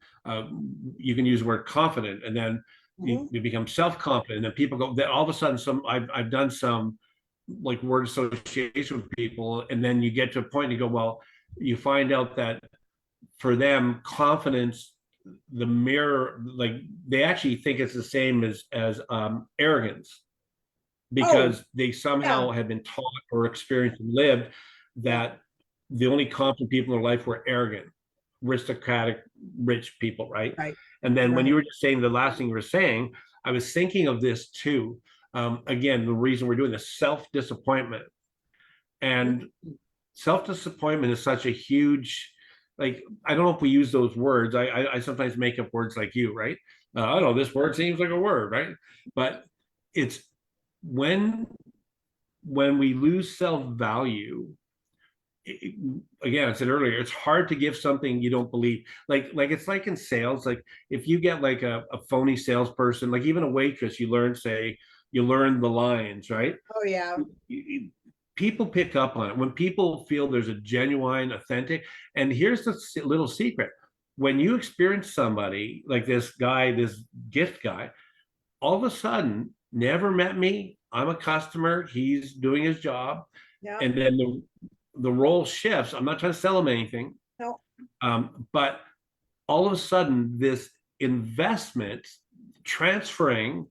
you can use the word confident, and then you become self-confident, and then people go, that all of a sudden I've done some like word association with people, and then you get to a point and you go, well, you find out that for them, confidence, the mirror, like they actually think it's the same as arrogance, because they somehow have been taught or experienced and lived that the only confident people in their life were arrogant, aristocratic, rich people, right? Right. And then when you were just saying the last thing you were saying, I was thinking of this too. Again, the reason we're doing this, self-disappointment. And self-disappointment is such a huge, like, I don't know if we use those words. I sometimes make up words like you, right? I don't know, this word seems like a word, right? But it's when we lose self-value, again, I said earlier, it's hard to give something you don't believe. Like it's like in sales, like if you get like a phony salesperson, like even a waitress, you learn the lines, right? Oh yeah. People pick up on it when people feel there's a genuine, authentic. And here's the little secret: when you experience somebody like this guy, this gift guy, all of a sudden, never met me, I'm a customer, he's doing his job, and then the role shifts. I'm not trying to sell him anything, but all of a sudden, this investment transferring,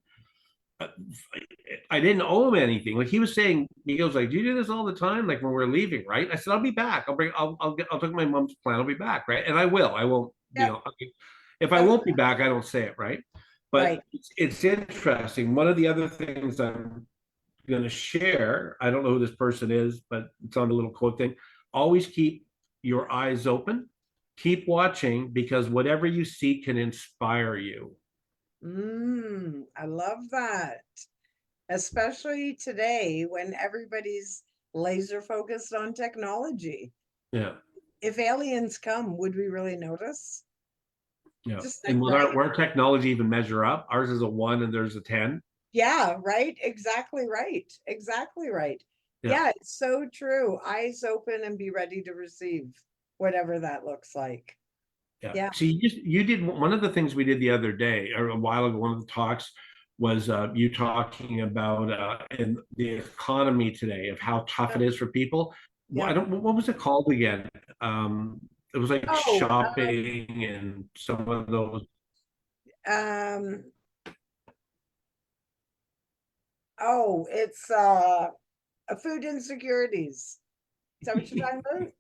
I didn't owe him anything. Like he was saying, he goes like, "Do you do this all the time? Like when we're leaving, right?" I said, "I'll be back. I'll take my mom's plan. I'll be back, right?" And I will. I won't. If I won't be back, I don't say it, right? But it's interesting. One of the other things I'm going to share, I don't know who this person is, but it's on the little quote thing. Always keep your eyes open. Keep watching, because whatever you see can inspire you. I love that. Especially today when everybody's laser focused on technology. Yeah. If aliens come, would we really notice? Yeah. Just And will right? our technology even measure up? Ours is a 1 and there's a 10. Yeah, right. Exactly right. Exactly right. Yeah, it's so true. Eyes open and be ready to receive whatever that looks like. Yeah. See, you did one of the things we did the other day, or a while ago. One of the talks was you talking about in the economy today, of how tough it is for people. I don't. What was it called again? It was like shopping and some of those. It's food insecurities. Is that what you're talking about?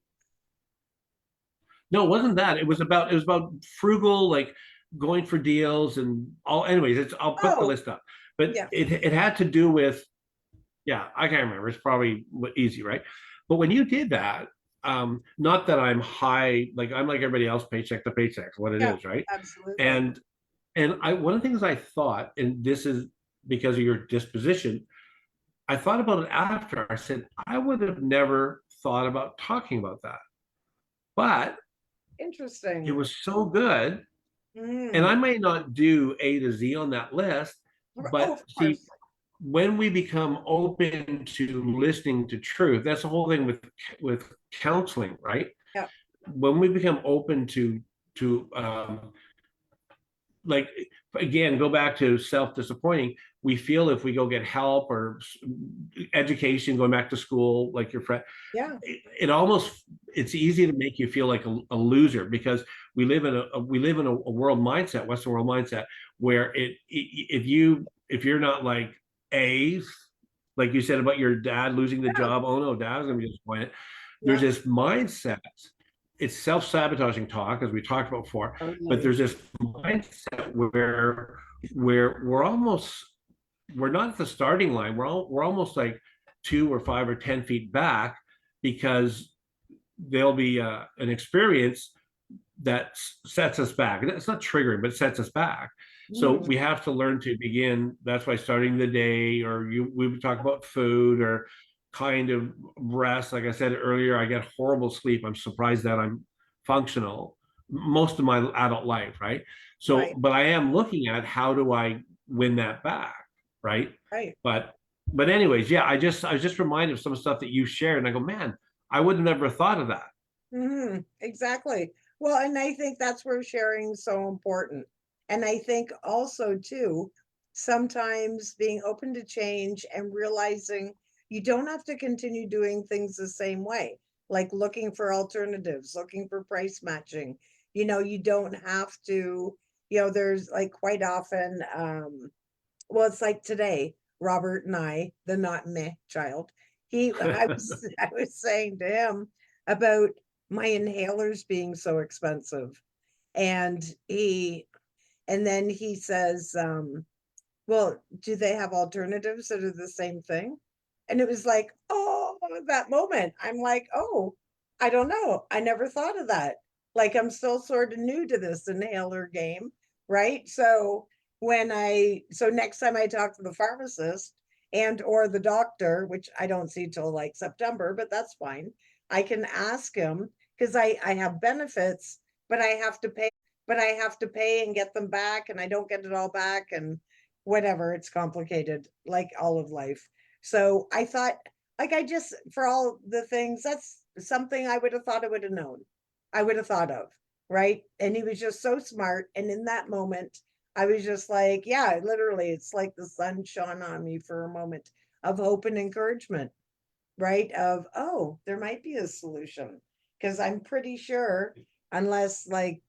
No, it wasn't that. It was about frugal, like going for deals and all. Anyways, I'll put the list up, but it had to do with, I can't remember. It's probably easy, right? But when you did that, not that I'm high, like I'm like everybody else, paycheck to paycheck, what it is, right? Absolutely. And one of the things I thought, and this is because of your disposition, I thought about it after. I said, I would have never thought about talking about that. But interesting. It was so good. And I may not do A to Z on that list, but see, when we become open to listening to truth, that's the whole thing with counseling, right? Yeah. When we become open to like, again, go back to self-disappointing, we feel if we go get help or education, going back to school, like your friend, Yeah. it almost, it's easy to make you feel like a loser, because we live in a world mindset, Western world mindset, where if you're not like A's, like you said about your dad losing the Yeah. job, oh no, dad's gonna be disappointed. There's Yeah. this mindset. It's self-sabotaging talk, as we talked about before, but Totally. there's this mindset where we're not at the starting line. We're almost like 2 or 5 or 10 feet back, because there'll be an experience that sets us back. It's not triggering, but it sets us back. So Mhm. we have to learn to begin. That's why starting the day, or we would talk about food or kind of rest. Like I said earlier, I get horrible sleep. I'm surprised that I'm functional most of my adult life, right? So, Right. but I am looking at how do I win that back, right? Right. But anyways, yeah, I was just reminded of some stuff that you shared, and I go, man, I would have never thought of that. Exactly. Well, and I think that's where sharing is so important. And I think also too, sometimes being open to change and realizing you don't have to continue doing things the same way, like looking for alternatives, looking for price matching. You don't have to, there's like quite often, well, it's like today, Robert and I, the not meh child, I was, I was saying to him about my inhalers being so expensive. And and then he says, well, do they have alternatives that are the same thing? And it was like, oh, that moment. I'm like, oh, I don't know. I never thought of that. Like, I'm still sort of new to this inhaler game, right? So so next time I talk to the pharmacist and or the doctor, which I don't see till like September, but that's fine. I can ask him because I have benefits, but I have to pay and get them back, and I don't get it all back, and whatever, it's complicated like all of life. So I thought, like, I just, for all the things, that's something I would have thought I would have known, I would have thought of, right? And he was just so smart, and in that moment I was just like, yeah, literally, it's like the sun shone on me for a moment of hope and encouragement, right? Of, oh, there might be a solution, because I'm pretty sure, unless like,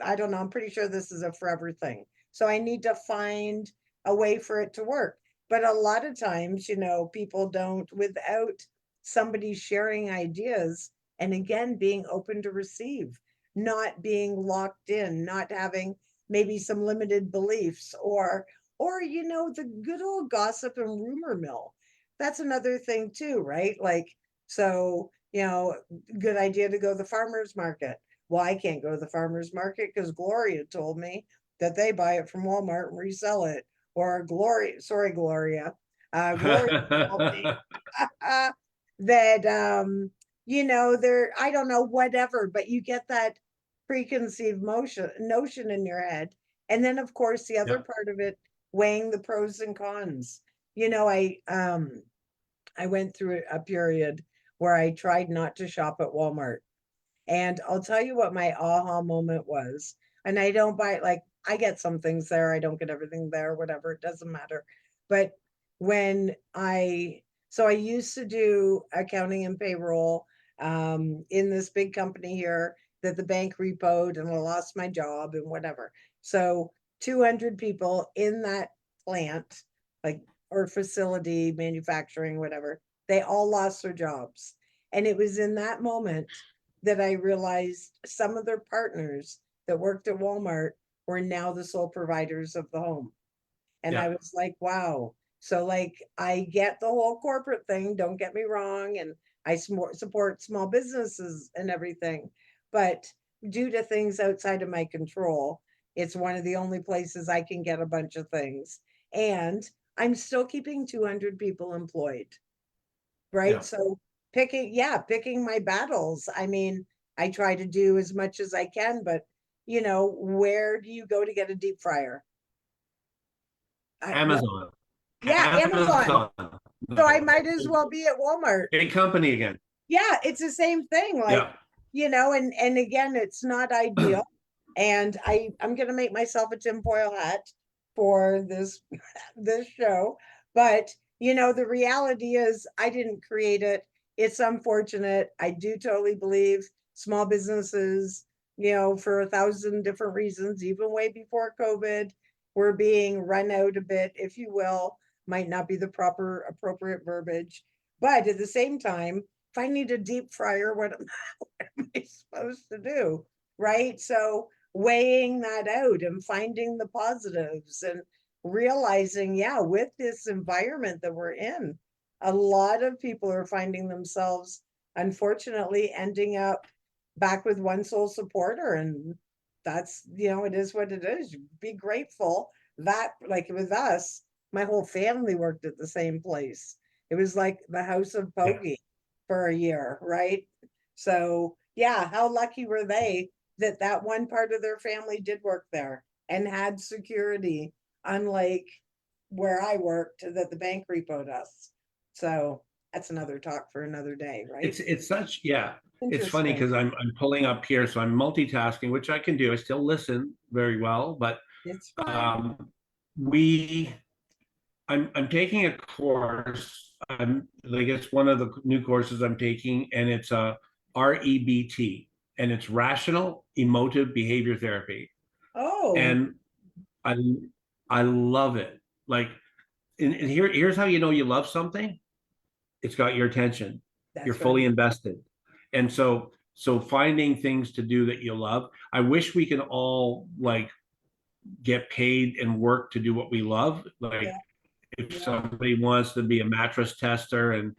I don't know, I'm pretty sure this is a forever thing. So I need to find a way for it to work. But a lot of times, people don't, without somebody sharing ideas, and again, being open to receive, not being locked in, not having maybe some limited beliefs, or the good old gossip and rumor mill. That's another thing too, right? Like, so, good idea to go to the farmer's market. Well, I can't go to the farmer's market because Gloria told me that they buy it from Walmart and resell it. Or Gloria, Gloria told me that, I don't know, whatever, but you get that preconceived notion in your head. And then, of course, the other Yeah. part of it, weighing the pros and cons. I went through a period where I tried not to shop at Walmart, and I'll tell you what my aha moment was. And I don't buy, like, I get some things there, I don't get everything there, whatever, it doesn't matter. But when so I used to do accounting and payroll in this big company here that the bank repoed, and I lost my job and whatever. So 200 people in that plant, like, or facility, manufacturing, whatever, they all lost their jobs. And it was in that moment that I realized some of their partners that worked at Walmart were now the sole providers of the home. And I Yeah. was like, wow. So, like, I get the whole corporate thing, don't get me wrong. And I support small businesses and everything. But due to things outside of my control, it's one of the only places I can get a bunch of things. And I'm still keeping 200 people employed, right? Yeah. So picking my battles. I mean, I try to do as much as I can, but where do you go to get a deep fryer? What? Amazon. Yeah, Amazon. Amazon. So I No. might as well be at Walmart. Big company again. Yeah, it's the same thing. Like, Yeah. and again, it's not ideal. And I'm gonna make myself a tinfoil hat for this this show. But you know, the reality is I didn't create it. It's unfortunate. I do totally believe small businesses, you know, for 1,000 different reasons, even way before COVID, were being run out a bit, if you will. Might not be the proper appropriate verbiage. But at the same time, if I need a deep fryer, what am, what am I supposed to do? Right. So weighing that out and finding the positives and realizing, yeah, with this environment that we're in, a lot of people are finding themselves, unfortunately, ending up back with one sole supporter. And that's, you know, it is what it is. Be grateful that, like with us, my whole family worked at the same place. It was like the house of Yeah. Bogey for a year, right? So, yeah, how lucky were they that that one part of their family did work there and had security, unlike where I worked that the bank repoed us. So that's another talk for another day, right? It's such, yeah. It's funny Interesting. because I'm pulling up here, so I'm multitasking, which I can do. I still listen very well, but It's fine. um, we I'm taking a course. I'm like it's one of the new courses I'm taking, and it's a REBT, and it's rational emotive behavior therapy. Oh, And I I love it. Like, and here's how you know you love something. It's got your attention. You're that's fully right. invested. And so finding things to do that you love. I wish we could all like get paid and work to do what we love. Like Yeah, if yeah. somebody wants to be a mattress tester and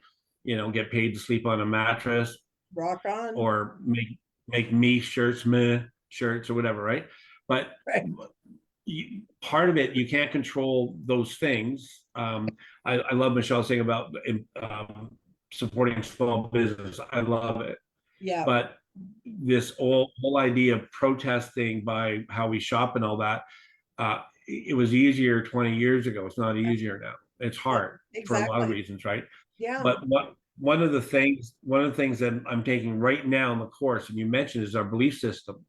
get paid to sleep on a mattress Rock on. or make me shirts, meh, shirts or whatever, right? But Right. part of it, you can't control those things. I love Michelle saying about supporting small business. I love it. Yeah, But this whole idea of protesting by how we shop and all that, it was easier 20 years ago. It's not easier now. It's yeah, hard for a lot of exactly. reasons, right? Yeah, But one of the things that I'm taking right now in the course, and you mentioned, is our belief system,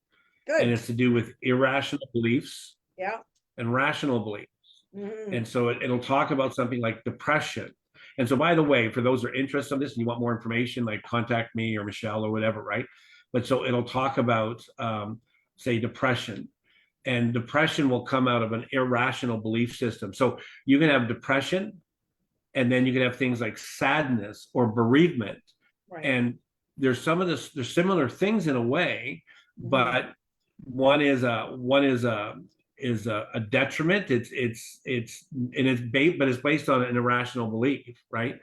and good. it's to do with irrational beliefs Yeah. and rational beliefs. Mhm. And so it'll talk about something like depression. And so, by the way, for those who are interested in this and you want more information, like contact me or Michelle or whatever, right? But so it'll talk about, say, depression. And depression will come out of an irrational belief system. So you can have depression, and then you can have things like sadness or bereavement. Right. And there's similar things in a way, Mhm. but one is a detriment. It's based on an irrational belief, right?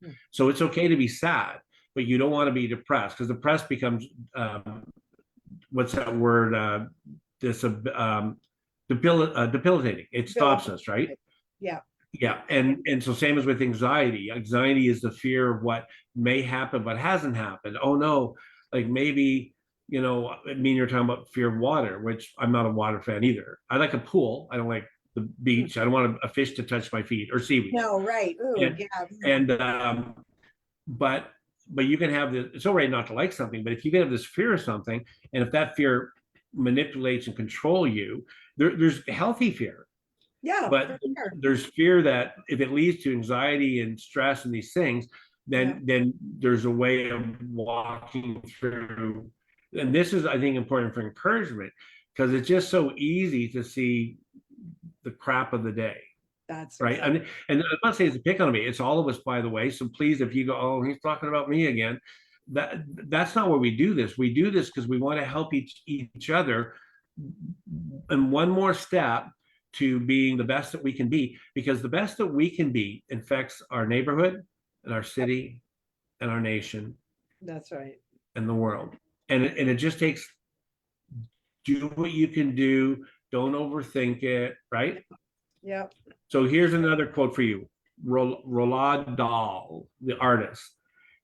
Mm. So it's okay to be sad, but you don't want to be depressed, because depressed becomes, what's that word, this debilitating. It stops Billable. us, right? Right. Yeah. Yeah, and so same as with anxiety. Anxiety is the fear of what may happen but hasn't happened. Oh no, like maybe, I mean, you're talking about fear of water, which I'm not a water fan either. I like a pool. I don't like the Mm. beach. I don't want a fish to touch my feet or seaweed. No, right. Ooh, And yeah. and but you can have this. It's all right not to like something, but if you can have this fear of something, and if that fear manipulates and control you, there's healthy fear, Yeah, but for sure. there's fear that if it leads to anxiety and stress and these things, Yeah. then there's a way of walking through. And this is, I think, important for encouragement, because it's just so easy to see the crap of the day, That's right? exactly. And I'm not saying it's a pick on me. It's all of us, by the way. So please, if you go, oh, he's talking about me again, that's not why we do this. We do this because we want to help each other, and one more step to being the best that we can be, because the best that we can be infects our neighborhood and our city and our nation That's right. and the world. And it just takes, do what you can do, don't overthink it, right? Yep. So here's another quote for you. Roald Dahl, the artist: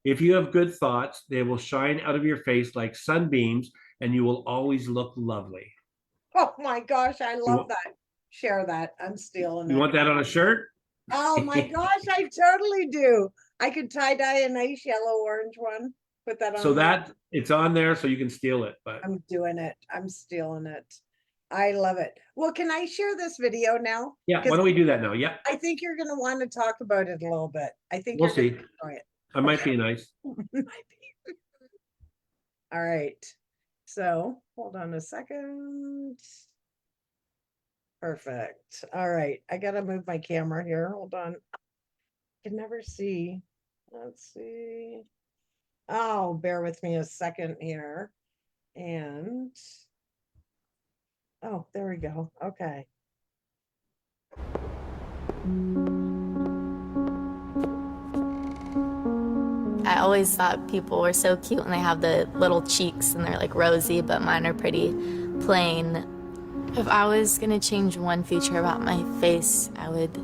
if you have good thoughts, they will shine out of your face like sunbeams, and you will always look lovely. Oh my gosh, I You love want, that. Share that. I'm stealing you it. want that on a shirt? Oh my gosh, I totally do. I could tie dye a nice yellow orange one. Put that So on my. that it's on there, so you can steal it. But I'm doing it. I'm stealing it. I love it. Well, can I share this video now? Yeah, why 'Cause don't we do that now? Yeah, I think you're gonna want to talk about it a little bit. I think we'll you're gonna see. enjoy it. I might be nice. All right. So hold on a second. Perfect. All right. I gotta move my camera here. Hold on. I can never see. Let's see. Oh, bear with me a second here. And oh, there we go. Okay. I always thought people were so cute when they have the little cheeks and they're like rosy, but mine are pretty plain. If I was gonna change one feature about my face, I would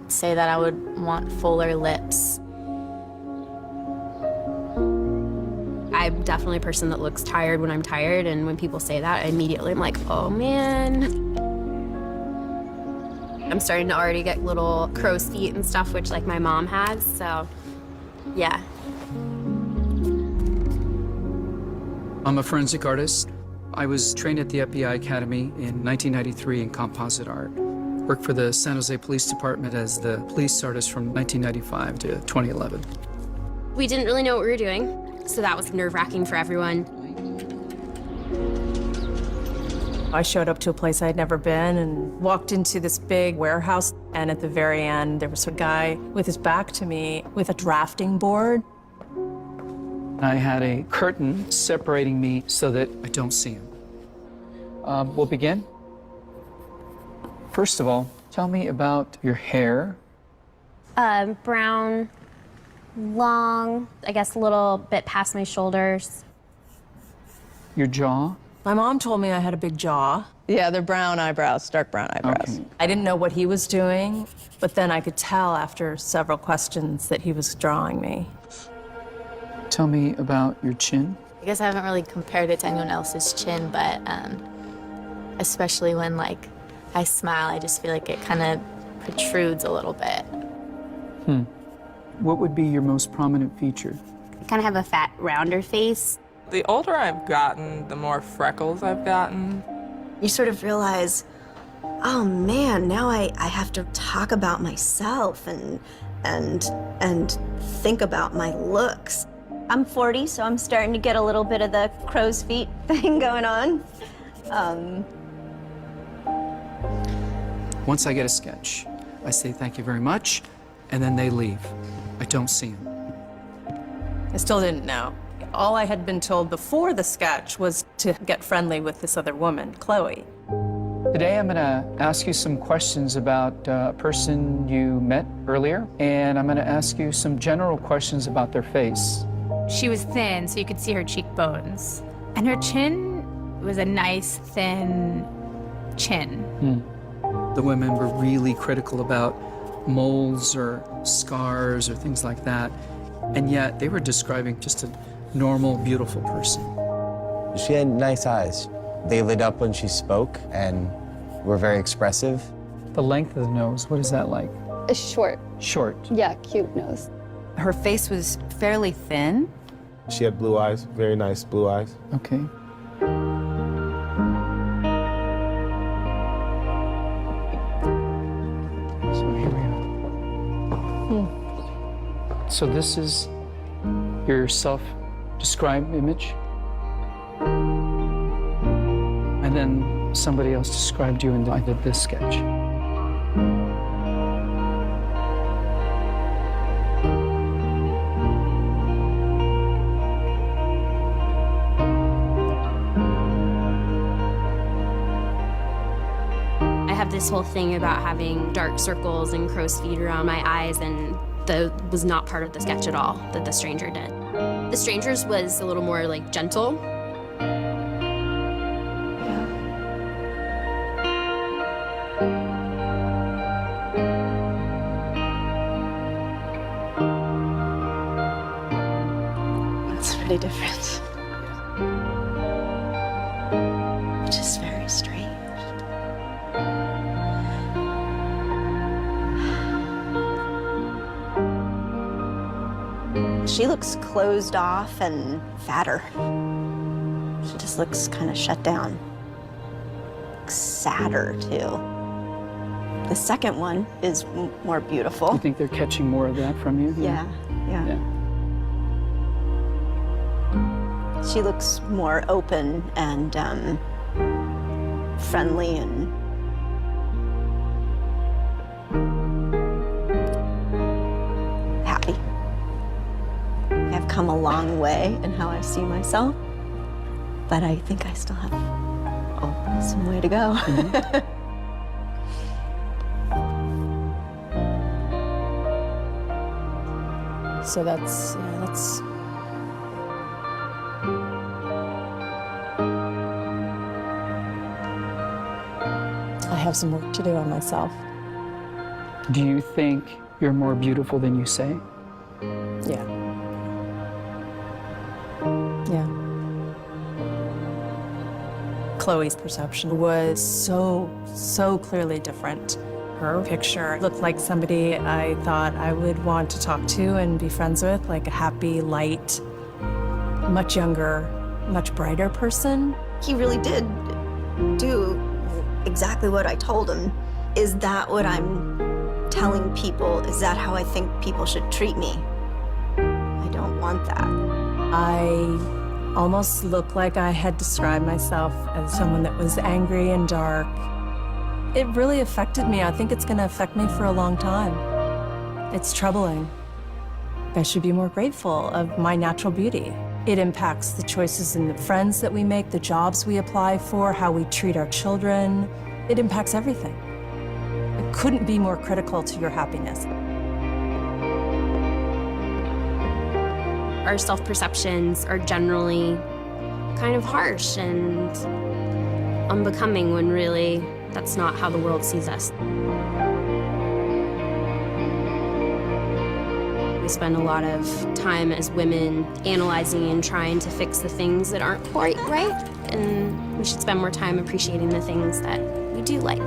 say that I would want fuller lips. I'm definitely a person that looks tired when I'm tired, and when people say that, I immediately am like, oh man. I'm starting to already get little crow's feet and stuff, which like my mom has, so yeah. I'm a forensic artist. I was trained at the FBI Academy in 1993 in composite art. Worked for the San Jose Police Department as the police artist from 1995 to 2011. We didn't really know what we were doing, so that was nerve-wracking for everyone. I showed up to a place I'd never been and walked into this big warehouse, and at the very end, there was a guy with his back to me with a drafting board. I had a curtain separating me so that I don't see him. We'll begin. First of all, tell me about your hair. Brown, long, I guess a little bit past my shoulders. Your jaw. My mom told me I had a big jaw. Yeah, they're brown eyebrows, dark brown eyebrows. Okay. I didn't know what he was doing, but then I could tell after several questions that he was drawing me. Tell me about your chin. I guess I haven't really compared it to anyone else's chin, but especially when like I smile, I just feel like it kind of protrudes a little bit. What would be your most prominent feature? I kind of have a fat, rounder face. The older I've gotten, the more freckles I've gotten. You sort of realize, oh man, now I have to talk about myself and think about my looks. I'm 40, so I'm starting to get a little bit of the crow's feet thing going on. Once I get a sketch, I say thank you very much, and then they leave. I don't see them. I still didn't know. All I had been told before the sketch was to get friendly with this other woman, Chloe. Today I'm gonna ask you some questions about a person you met earlier, and I'm gonna ask you some general questions about their face. She was thin, so you could see her cheekbones. And her chin was a nice, thin chin. The women were really critical about moles or scars or things like that, and yet they were describing just a normal, beautiful person. She had nice eyes. They lit up when she spoke and were very expressive. The length of the nose, what is that like? Short. Short. Yeah, cute nose. Her face was fairly thin. She had blue eyes, very nice blue eyes. Okay. So here we are. So this is your self-described image. And then somebody else described you, and I did this sketch. I have this whole thing about having dark circles and crow's feet around my eyes, and that was not part of the sketch at all that the stranger did. The stranger's was a little more like gentle. It's really different. Which is very strange. She looks closed off and fatter. She just looks kind of shut down. look sadder too. The second one is more beautiful. You think they're catching more of that from you? Yeah. She looks more open and friendly and happy. I've come a long way in how I see myself, but I think I still have some way to go. So that's I have some work to do on myself. Do you think you're more beautiful than you say? Yeah. Yeah. Chloe's perception was so clearly different. Her picture looked like somebody I thought I would want to talk to and be friends with, like a happy, light, much younger, much brighter person. He really did do exactly what I told him. Is that what I'm telling people? Is that how I think people should treat me? I don't want that. I almost looked like I had described myself as someone that was angry and dark. It really affected me. I think it's going to affect me for a long time. It's troubling. I should be more grateful of my natural beauty. It impacts the choices and the friends that we make, the jobs we apply for, how we treat our children. It impacts everything. It couldn't be more critical to your happiness. Our self-perceptions are generally kind of harsh and unbecoming when really that's not how the world sees us. We spend a lot of time as women analyzing and trying to fix the things that aren't quite right, and we should spend more time appreciating the things that we do like.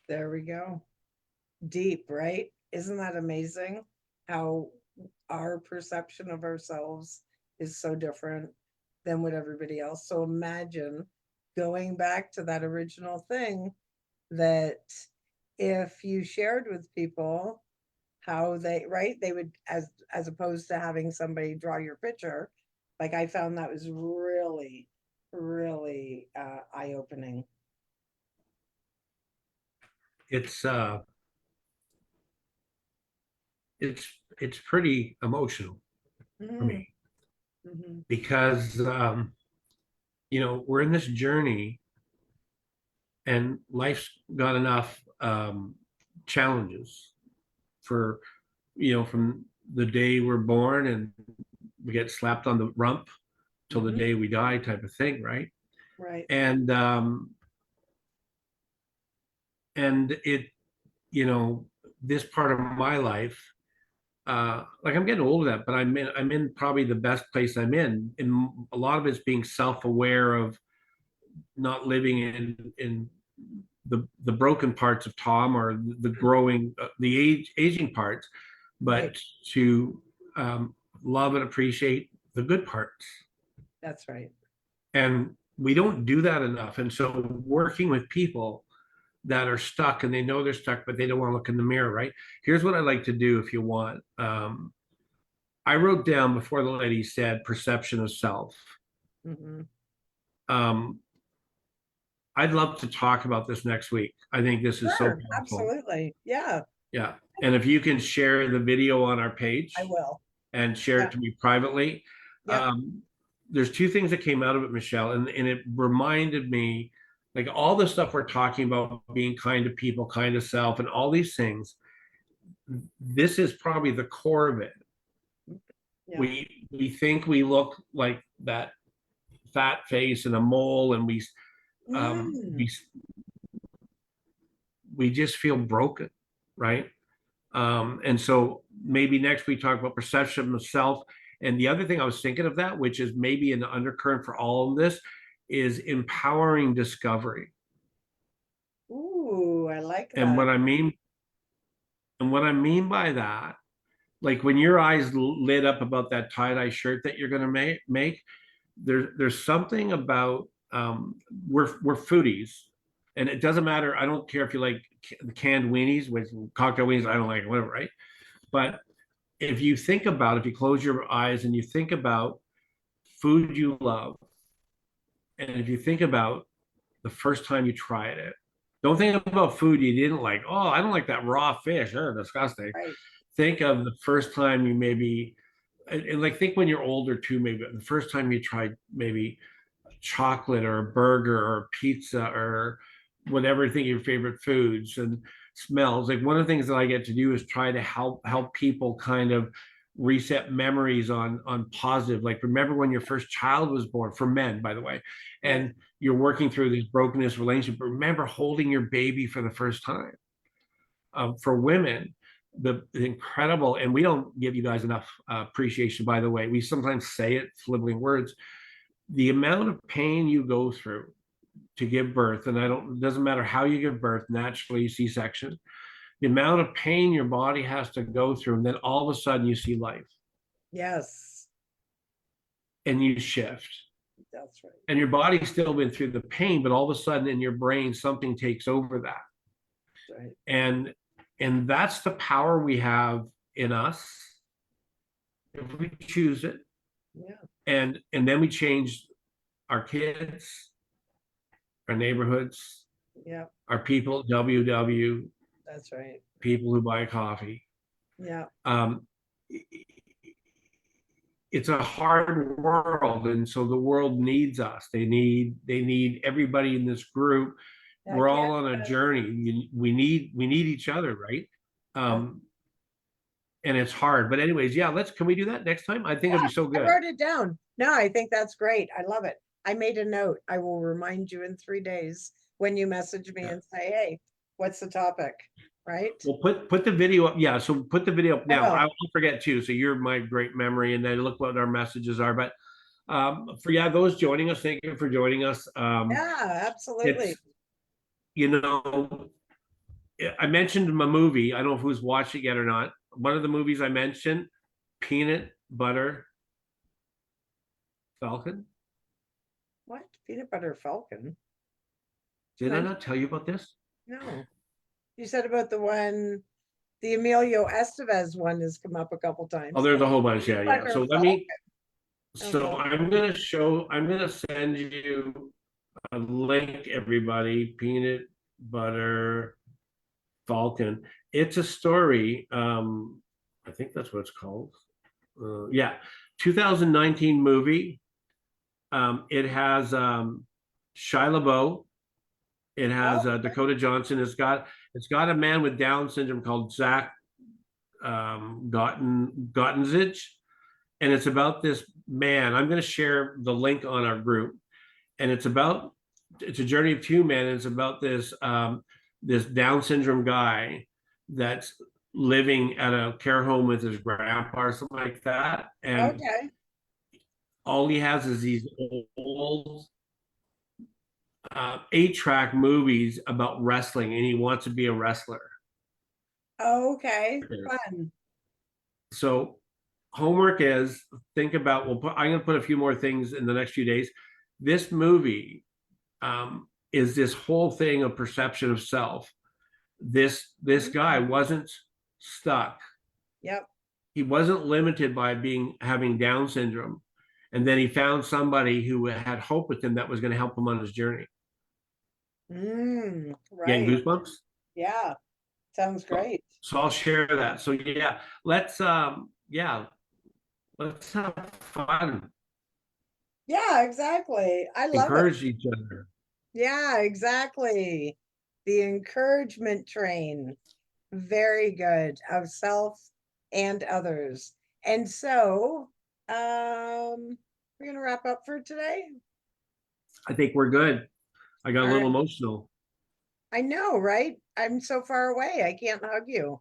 There we go. Deep, right? Isn't that amazing? How our perception of ourselves is so different than what everybody else. So imagine going back to that original thing, that if you shared with people how they, right, they would, as opposed to having somebody draw your picture, like I found that was really, really eye-opening. It's pretty emotional for me, because we're in this journey, and life's got enough challenges for from the day we're born and we get slapped on the rump till the day we die, type of thing, right? Right. And it, this part of my life, like I'm getting old of that, but I'm in probably the best place I'm in. And a lot of it's being self-aware of not living in the broken parts of Tom, or the growing, the aging parts, but Right. to love and appreciate the good parts. That's right. And we don't do that enough. And so working with people that are stuck, and they know they're stuck, but they don't want to look in the mirror, right? Here's what I like to do if you want. I wrote down, before the lady said, perception of self. I'd love to talk about this next week. I think this is so Sure, powerful. absolutely. Yeah, Yeah. And if you can share the video on our page I will. and share Yeah. it to me privately. Yeah. There's two things that came out of it, Michelle, and it reminded me, like, all the stuff we're talking about, being kind to people, kind to self, and all these things, this is probably the core of it. Yeah. We think we look like that fat face and a mole, and we just feel broken, right? And so maybe next we talk about perception of self. And the other thing I was thinking of that, which is maybe an undercurrent for all of this, is empowering discovery. Ooh, I like that. And what I mean by that, like when your eyes lit up about that tie-dye shirt that you're going to make, there's something about we're foodies, and it doesn't matter. I don't care if you like canned weenies with cocktail weenies. I don't like it, whatever, right? But if you close your eyes and you think about food you love, and if you think about the first time you tried it, don't think about food you didn't like. Oh, I don't like that raw fish. Oh, disgusting. Right. Think of the first time you maybe, and like think when you're older too, maybe the first time you tried maybe chocolate or a burger or pizza or whatever, think of your favorite foods and smells. Like one of the things that I get to do is try to help people kind of reset memories on positive. Like remember when your first child was born, for men, by the way, and you're working through this brokenness relationship. But remember holding your baby for the first time. For women, the incredible, and we don't give you guys enough appreciation, by the way. We sometimes say it, flibbling words. The amount of pain you go through to give birth, and it doesn't matter how you give birth, naturally, C-section, the amount of pain your body has to go through, and then all of a sudden you see life. Yes. And you shift. That's right. And your body's still been through the pain, but all of a sudden in your brain, something takes over that. Right. And that's the power we have in us if we choose it. Yeah. And then we change our kids, our neighborhoods, Yeah. our people, WW, That's right. people who buy coffee. Yeah. It's a hard world, and so the world needs us. They need everybody in this group. We're all on a journey. We need each other, right? And it's hard. But anyways, yeah, can we do that next time? I think it'd be so good. I wrote it down. No, I think that's great. I love it. I made a note. I will remind you in 3 days when you message me and say, hey, what's the topic? Right? Well, put the video up. Yeah, so put the video up now. will. I won't forget too. So you're my great memory, and then look what our messages are. But for those joining us, thank you for joining us. Yeah, absolutely. I mentioned my movie. I don't know who's watched it yet or not. One of the movies I mentioned, Peanut Butter Falcon. What? Peanut Butter Falcon? Did I not tell you about this? No. You said about the Emilio Estevez one has come up a couple times. Oh, there's a whole bunch. Yeah. Butter So Falcon. I'm gonna send you a link, everybody. Peanut Butter Falcon. It's a story. I think that's what it's called. 2019 movie. It has Shia LaBeouf. It has Dakota Johnson. It's got a man with Down syndrome called Zach Gottenzich, and it's about this man. I'm going to share the link on our group, and it's a journey of two men. And it's about this this Down syndrome guy that's living at a care home with his grandpa or something like that, and all he has is these old 8-track movies about wrestling, and he wants to be a wrestler. Okay, fun. So homework is think about, I'm going to put a few more things in the next few days. This movie is this whole thing of perception of self. This guy wasn't stuck. Yep. He wasn't limited by having Down syndrome. And then he found somebody who had hope with him that was going to help him on his journey. Right. Getting goosebumps? Yeah. Sounds great. So I'll share that. So let's have fun. Yeah, exactly. I love Encourage each other. Yeah, exactly. The encouragement train. Very good, of self and others. And so we're gonna wrap up for today. I think we're good. I got a little emotional. I know, right? I'm so far away. I can't hug you.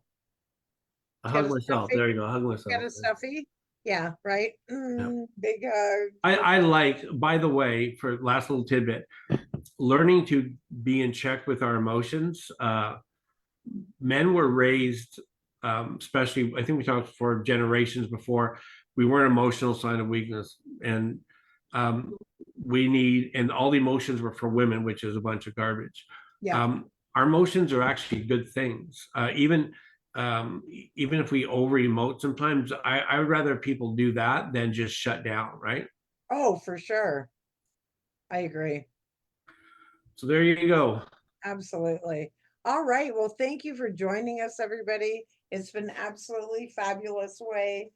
I hug myself. There you go. I hug myself. Get a stuffy? Yeah, right? Big hug. I like, by the way, for last little tidbit, learning to be in check with our emotions. Men were raised, especially, I think we talked for generations before, we weren't emotional sign of weakness. And um, and all the emotions were for women, which is a bunch of garbage. Yeah. Our emotions are actually good things. Even if we over emote sometimes, I would rather people do that than just shut down, right? Oh, for sure. I agree. So there you go. Absolutely. All right. Well, thank you for joining us, everybody. It's been absolutely fabulous way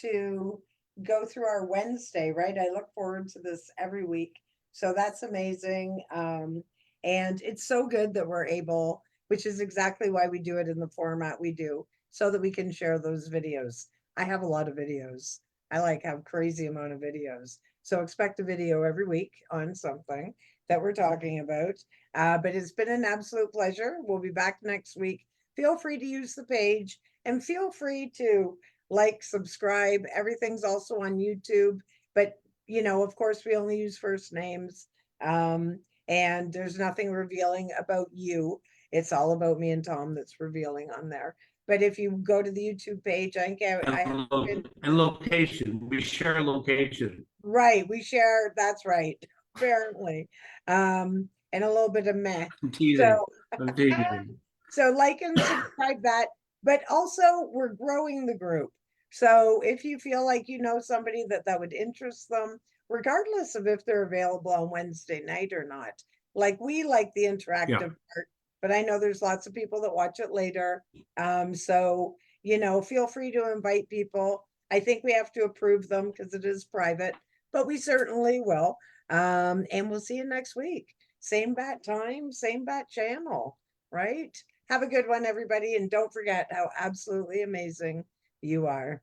to go through our Wednesday, right? I look forward to this every week. So that's amazing. And it's so good that we're able, which is exactly why we do it in the format we do, so that we can share those videos. I have a lot of videos. I like have crazy amount of videos. So expect a video every week on something that we're talking about. But it's been an absolute pleasure. We'll be back next week. Feel free to use the page and feel free to like, subscribe. Everything's also on YouTube. But, of course, we only use first names. And there's nothing revealing about you. It's all about me and Tom that's revealing on there. But if you go to the YouTube page, I have And location, we share location. right. We share. That's right. Apparently. And a little bit of meh. I'm teasing. So I'm teasing. So like and subscribe that, but also we're growing the group. So if you feel like you know somebody that would interest them, regardless of if they're available on Wednesday night or not, like we like the interactive part, but I know there's lots of people that watch it later. So, feel free to invite people. I think we have to approve them because it is private, but we certainly will. And we'll see you next week. Same bat time, same bat channel, right? Have a good one, everybody. And don't forget how absolutely amazing you are.